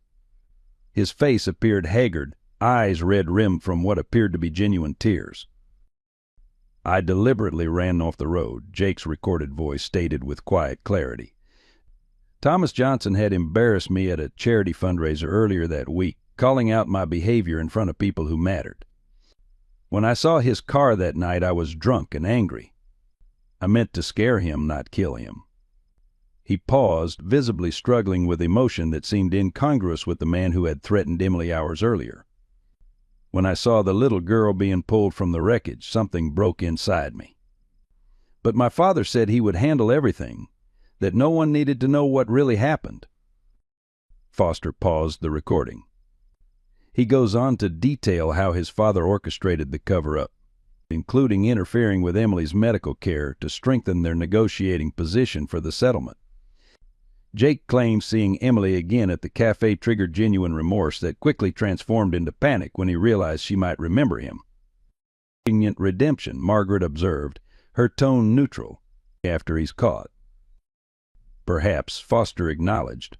His face appeared haggard, eyes red-rimmed from what appeared to be genuine tears. "I deliberately ran off the road," Jake's recorded voice stated with quiet clarity. "Thomas Johnson had embarrassed me at a charity fundraiser earlier that week, calling out my behavior in front of people who mattered. When I saw his car that night, I was drunk and angry. I meant to scare him, not kill him." He paused, visibly struggling with emotion that seemed incongruous with the man who had threatened Emily hours earlier. "When I saw the little girl being pulled from the wreckage, something broke inside me. But my father said he would handle everything, that no one needed to know what really happened." Foster paused the recording. He goes on to detail how his father orchestrated the cover-up, including interfering with Emily's medical care to strengthen their negotiating position for the settlement. Jake claims seeing Emily again at the cafe triggered genuine remorse that quickly transformed into panic when he realized she might remember him. "Convenient redemption," Margaret observed, her tone neutral, "after he's caught." "Perhaps," Foster acknowledged.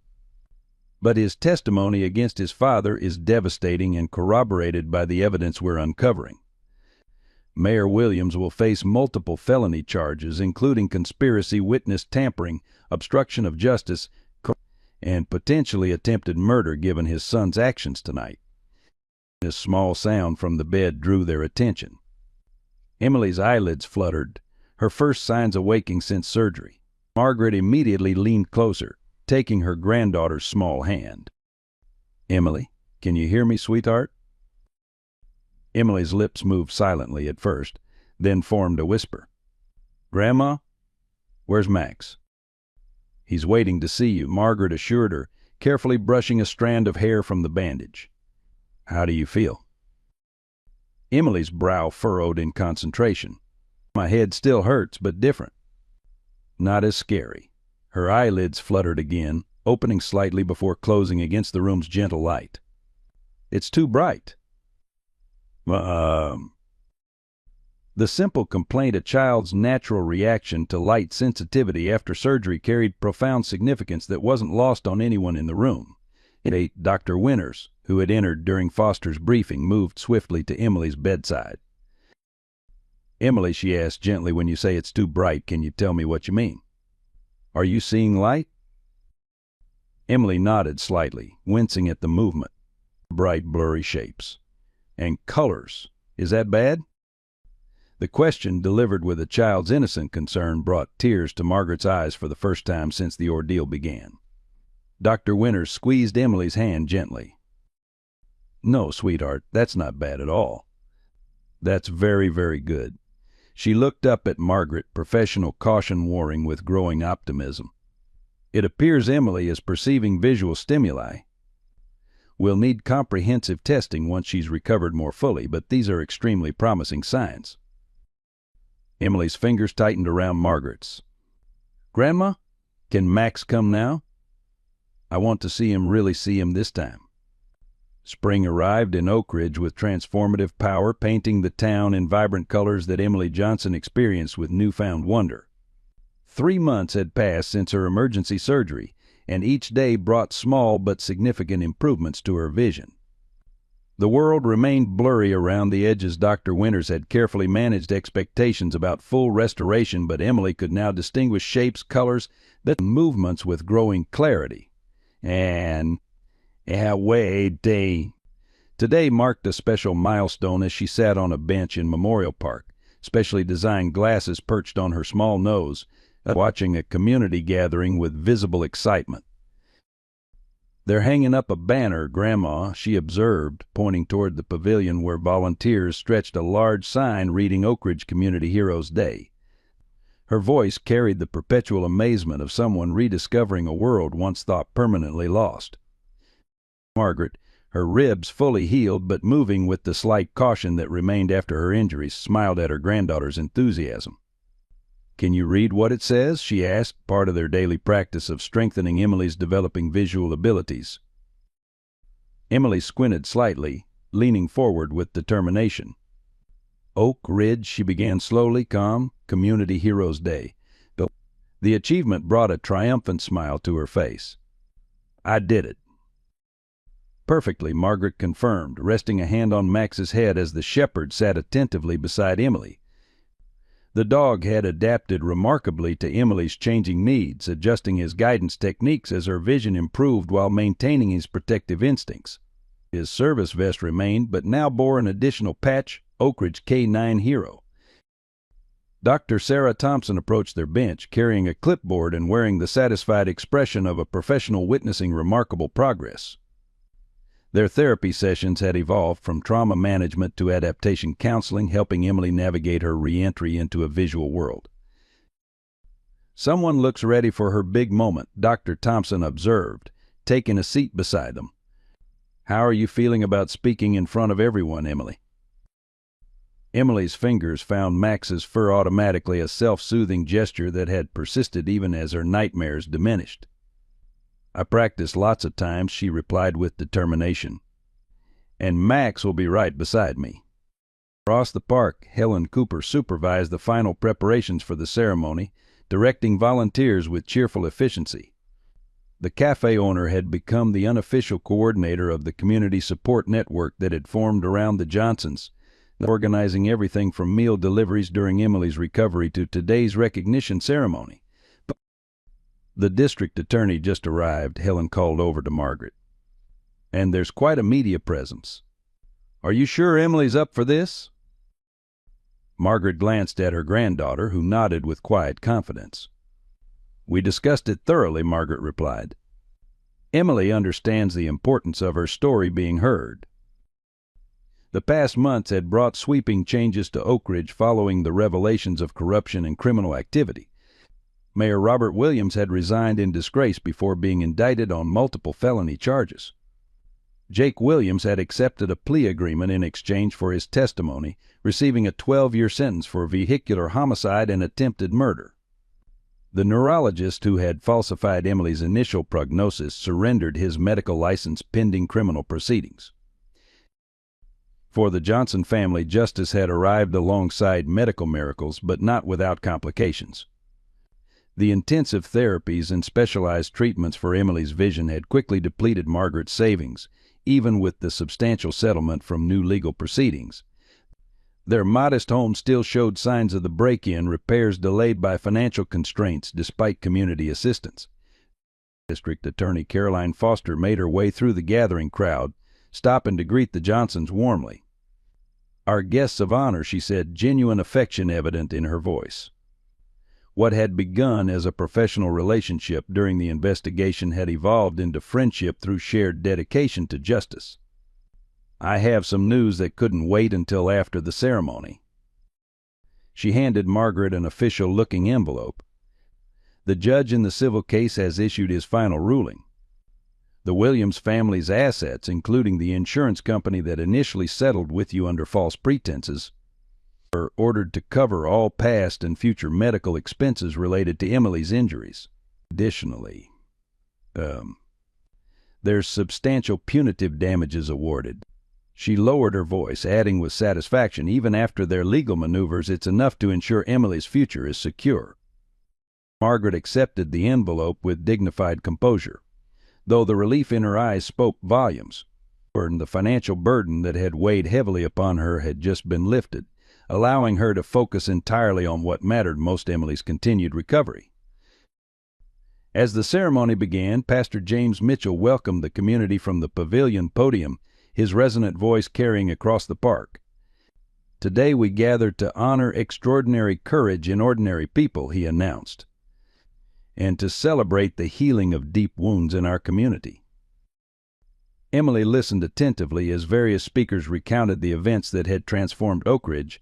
"But his testimony against his father is devastating and corroborated by the evidence we're uncovering. Mayor Williams will face multiple felony charges, including conspiracy, witness tampering, obstruction of justice, and potentially attempted murder given his son's actions tonight." This small sound from the bed drew their attention. Emily's eyelids fluttered, her first signs of waking since surgery. Margaret immediately leaned closer, taking her granddaughter's small hand. "Emily, can you hear me, sweetheart?" Emily's lips moved silently at first, then formed a whisper. "Grandma, where's Max?" "He's waiting to see you," Margaret assured her, carefully brushing a strand of hair from the bandage. "How do you feel?" Emily's brow furrowed in concentration. "My head still hurts, but different." "Not as scary." Her eyelids fluttered again, opening slightly before closing against the room's gentle light. "It's too bright." The simple complaint, a child's natural reaction to light sensitivity after surgery, carried profound significance that wasn't lost on anyone in the room. Dr. Winters, who had entered during Foster's briefing, moved swiftly to Emily's bedside. "Emily," she asked gently, "when you say it's too bright, can you tell me what you mean? Are you seeing light?" Emily nodded slightly, wincing at the movement. "Bright, blurry shapes. And colors. Is that bad?" The question, delivered with a child's innocent concern, brought tears to Margaret's eyes for the first time since the ordeal began. Dr. Winters squeezed Emily's hand gently. "No, sweetheart, that's not bad at all. That's very, very good." She looked up at Margaret, professional caution warring with growing optimism. "It appears Emily is perceiving visual stimuli. We'll need comprehensive testing once she's recovered more fully, but these are extremely promising signs." Emily's fingers tightened around Margaret's. "Grandma, can Max come now? I want to see him this time." Spring arrived in Oak Ridge with transformative power, painting the town in vibrant colors that Emily Johnson experienced with newfound wonder. 3 months had passed since her emergency surgery, and each day brought small but significant improvements to her vision. The world remained blurry around the edges. Dr. Winters had carefully managed expectations about full restoration, but Emily could now distinguish shapes, colors, and movements with growing clarity. And today marked a special milestone as she sat on a bench in Memorial Park, specially designed glasses perched on her small nose, watching a community gathering with visible excitement. "They're hanging up a banner, Grandma," she observed, pointing toward the pavilion where volunteers stretched a large sign reading Oak Ridge Community Heroes Day. Her voice carried the perpetual amazement of someone rediscovering a world once thought permanently lost. Margaret, her ribs fully healed but moving with the slight caution that remained after her injuries, smiled at her granddaughter's enthusiasm. "Can you read what it says?" she asked, part of their daily practice of strengthening Emily's developing visual abilities. Emily squinted slightly, leaning forward with determination. "Oak Ridge," she began slowly, calm, "Community Heroes Day." The achievement brought a triumphant smile to her face. "I did it." "Perfectly," Margaret confirmed, resting a hand on Max's head as the shepherd sat attentively beside Emily. The dog had adapted remarkably to Emily's changing needs, adjusting his guidance techniques as her vision improved while maintaining his protective instincts. His service vest remained, but now bore an additional patch, Oak Ridge K9 Hero. Dr. Sarah Thompson approached their bench, carrying a clipboard and wearing the satisfied expression of a professional witnessing remarkable progress. Their therapy sessions had evolved from trauma management to adaptation counseling, helping Emily navigate her re-entry into a visual world. "Someone looks ready for her big moment," Dr. Thompson observed, taking a seat beside them. "How are you feeling about speaking in front of everyone, Emily?" Emily's fingers found Max's fur automatically, a self-soothing gesture that had persisted even as her nightmares diminished. "I practiced lots of times," she replied with determination. "And Max will be right beside me." Across the park, Helen Cooper supervised the final preparations for the ceremony, directing volunteers with cheerful efficiency. The cafe owner had become the unofficial coordinator of the community support network that had formed around the Johnsons, organizing everything from meal deliveries during Emily's recovery to today's recognition ceremony. "The district attorney just arrived," Helen called over to Margaret. "And there's quite a media presence. Are you sure Emily's up for this?" Margaret glanced at her granddaughter, who nodded with quiet confidence. "We discussed it thoroughly," Margaret replied. "Emily understands the importance of her story being heard." The past months had brought sweeping changes to Oak Ridge following the revelations of corruption and criminal activity. Mayor Robert Williams had resigned in disgrace before being indicted on multiple felony charges. Jake Williams had accepted a plea agreement in exchange for his testimony, receiving a 12-year sentence for vehicular homicide and attempted murder. The neurologist who had falsified Emily's initial prognosis surrendered his medical license pending criminal proceedings. For the Johnson family, justice had arrived alongside medical miracles, but not without complications. The intensive therapies and specialized treatments for Emily's vision had quickly depleted Margaret's savings, even with the substantial settlement from new legal proceedings. Their modest home still showed signs of the break-in, repairs delayed by financial constraints despite community assistance. District Attorney Caroline Foster made her way through the gathering crowd, stopping to greet the Johnsons warmly. "Our guests of honor," she said, genuine affection evident in her voice. What had begun as a professional relationship during the investigation had evolved into friendship through shared dedication to justice. "I have some news that couldn't wait until after the ceremony." She handed Margaret an official-looking envelope. "The judge in the civil case has issued his final ruling. The Williams family's assets, including the insurance company that initially settled with you under false pretenses, are ordered to cover all past and future medical expenses related to Emily's injuries. Additionally, there's substantial punitive damages awarded." She lowered her voice, adding with satisfaction, "Even after their legal maneuvers, it's enough to ensure Emily's future is secure." Margaret accepted the envelope with dignified composure, though the relief in her eyes spoke volumes. The financial burden that had weighed heavily upon her had just been lifted, allowing her to focus entirely on what mattered most: Emily's continued recovery. As the ceremony began, Pastor James Mitchell welcomed the community from the pavilion podium, his resonant voice carrying across the park. "Today we gather to honor extraordinary courage in ordinary people," he announced, "and to celebrate the healing of deep wounds in our community." Emily listened attentively as various speakers recounted the events that had transformed Oak Ridge,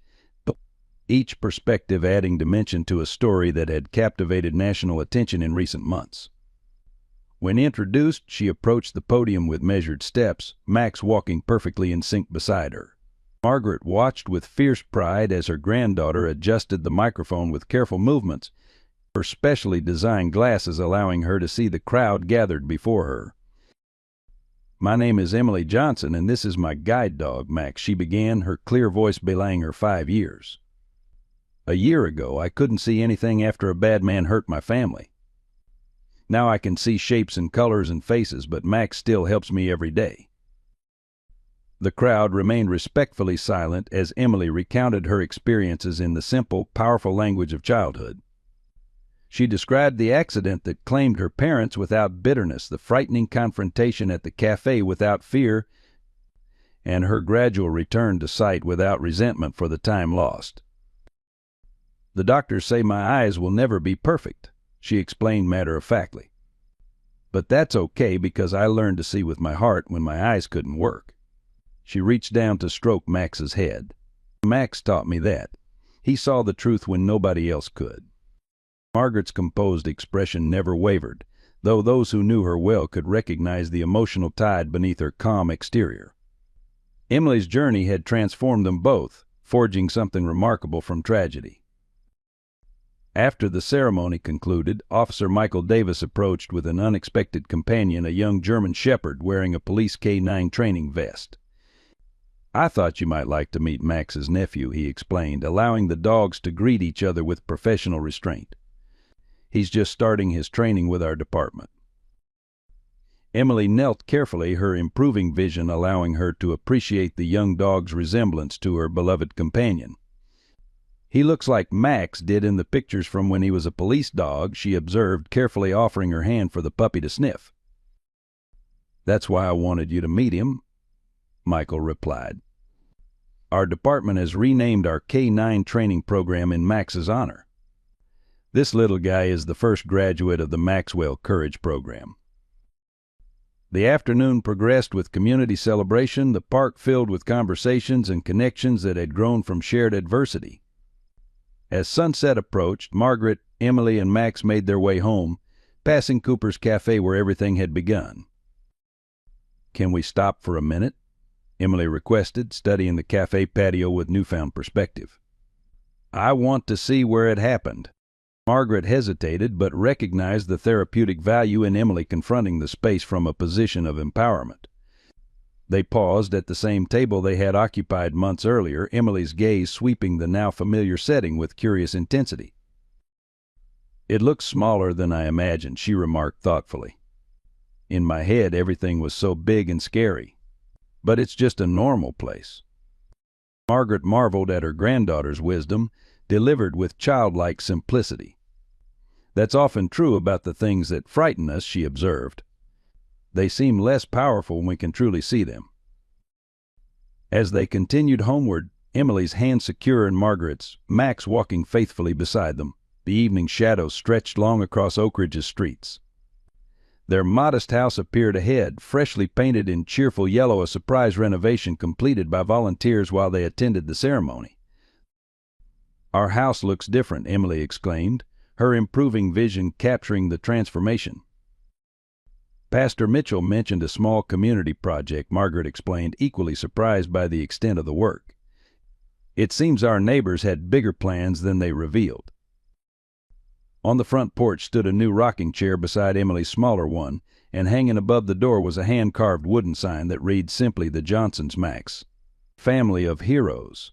each perspective adding dimension to a story that had captivated national attention in recent months. When introduced, she approached the podium with measured steps, Max walking perfectly in sync beside her. Margaret watched with fierce pride as her granddaughter adjusted the microphone with careful movements, her specially designed glasses allowing her to see the crowd gathered before her. "My name is Emily Johnson, and this is my guide dog, Max," she began, her clear voice belying her 5 years. "A year ago, I couldn't see anything after a bad man hurt my family. Now I can see shapes and colors and faces, but Max still helps me every day." The crowd remained respectfully silent as Emily recounted her experiences in the simple, powerful language of childhood. She described the accident that claimed her parents without bitterness, the frightening confrontation at the cafe without fear, and her gradual return to sight without resentment for the time lost. "The doctors say my eyes will never be perfect," she explained matter-of-factly. "But that's okay because I learned to see with my heart when my eyes couldn't work." She reached down to stroke Max's head. "Max taught me that. He saw the truth when nobody else could." Margaret's composed expression never wavered, though those who knew her well could recognize the emotional tide beneath her calm exterior. Emily's journey had transformed them both, forging something remarkable from tragedy. After the ceremony concluded, Officer Michael Davis approached with an unexpected companion, a young German Shepherd wearing a police K-9 training vest. "I thought you might like to meet Max's nephew," he explained, allowing the dogs to greet each other with professional restraint. "He's just starting his training with our department." Emily knelt carefully, her improving vision allowing her to appreciate the young dog's resemblance to her beloved companion. "He looks like Max did in the pictures from when he was a police dog," she observed, carefully offering her hand for the puppy to sniff. "That's why I wanted you to meet him," Michael replied. "Our department has renamed our K-9 training program in Max's honor. This little guy is the first graduate of the Maxwell Courage program." The afternoon progressed with community celebration, the park filled with conversations and connections that had grown from shared adversity. As sunset approached, Margaret, Emily, and Max made their way home, passing Cooper's Cafe where everything had begun. "Can we stop for a minute?" Emily requested, studying the cafe patio with newfound perspective. "I want to see where it happened." Margaret hesitated, but recognized the therapeutic value in Emily confronting the space from a position of empowerment. They paused at the same table they had occupied months earlier, Emily's gaze sweeping the now familiar setting with curious intensity. "It looks smaller than I imagined," she remarked thoughtfully. "In my head, everything was so big and scary. But it's just a normal place." Margaret marveled at her granddaughter's wisdom, delivered with childlike simplicity. "That's often true about the things that frighten us," she observed. "They seem less powerful when we can truly see them." As they continued homeward, Emily's hand secure in Margaret's, Max walking faithfully beside them, the evening shadows stretched long across Oak Ridge's streets. Their modest house appeared ahead, freshly painted in cheerful yellow, a surprise renovation completed by volunteers while they attended the ceremony. "Our house looks different," Emily exclaimed, her improving vision capturing the transformation. "Pastor Mitchell mentioned a small community project," Margaret explained, equally surprised by the extent of the work. "It seems our neighbors had bigger plans than they revealed." On the front porch stood a new rocking chair beside Emily's smaller one, and hanging above the door was a hand-carved wooden sign that read simply, "The Johnsons, Max. Family of Heroes."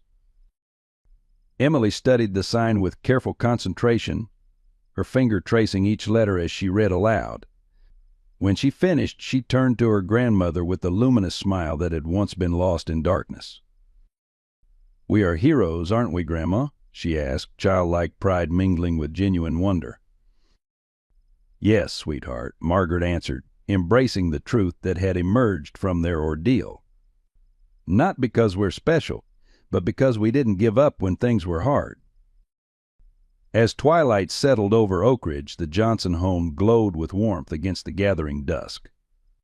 Emily studied the sign with careful concentration, her finger tracing each letter as she read aloud. When she finished, she turned to her grandmother with the luminous smile that had once been lost in darkness. "We are heroes, aren't we, Grandma?" she asked, childlike pride mingling with genuine wonder. "Yes, sweetheart," Margaret answered, embracing the truth that had emerged from their ordeal. "Not because we're special, but because we didn't give up when things were hard." As twilight settled over Oak Ridge, the Johnson home glowed with warmth against the gathering dusk.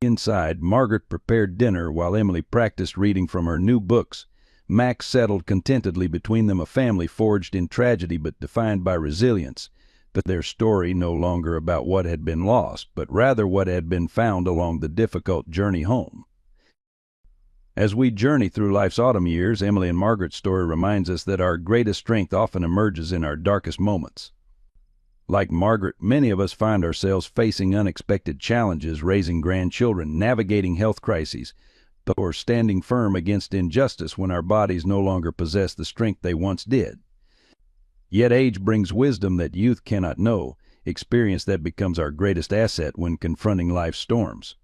Inside, Margaret prepared dinner while Emily practiced reading from her new books. Max settled contentedly between them, a family forged in tragedy but defined by resilience, but their story no longer about what had been lost, but rather what had been found along the difficult journey home. As we journey through life's autumn years, Emily and Margaret's story reminds us that our greatest strength often emerges in our darkest moments. Like Margaret, many of us find ourselves facing unexpected challenges, raising grandchildren, navigating health crises, or standing firm against injustice when our bodies no longer possess the strength they once did. Yet age brings wisdom that youth cannot know, experience that becomes our greatest asset when confronting life's storms.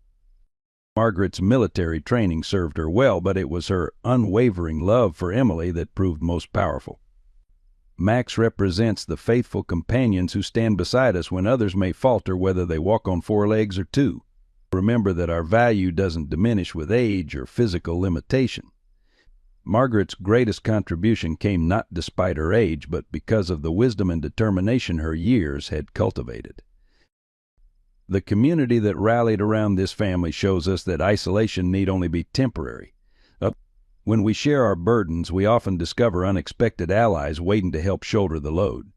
Margaret's military training served her well, but it was her unwavering love for Emily that proved most powerful. Max represents the faithful companions who stand beside us when others may falter, whether they walk on 4 legs or 2. Remember that our value doesn't diminish with age or physical limitation. Margaret's greatest contribution came not despite her age, but because of the wisdom and determination her years had cultivated. The community that rallied around this family shows us that isolation need only be temporary. When we share our burdens, we often discover unexpected allies waiting to help shoulder the load.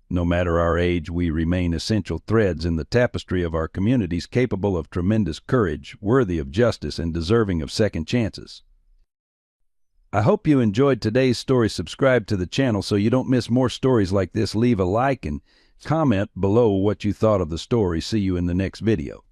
No matter our age, we remain essential threads in the tapestry of our communities, capable of tremendous courage, worthy of justice, and deserving of second chances. I hope you enjoyed today's story. Subscribe to the channel so you don't miss more stories like this. Leave a like and comment below what you thought of the story. See you in the next video.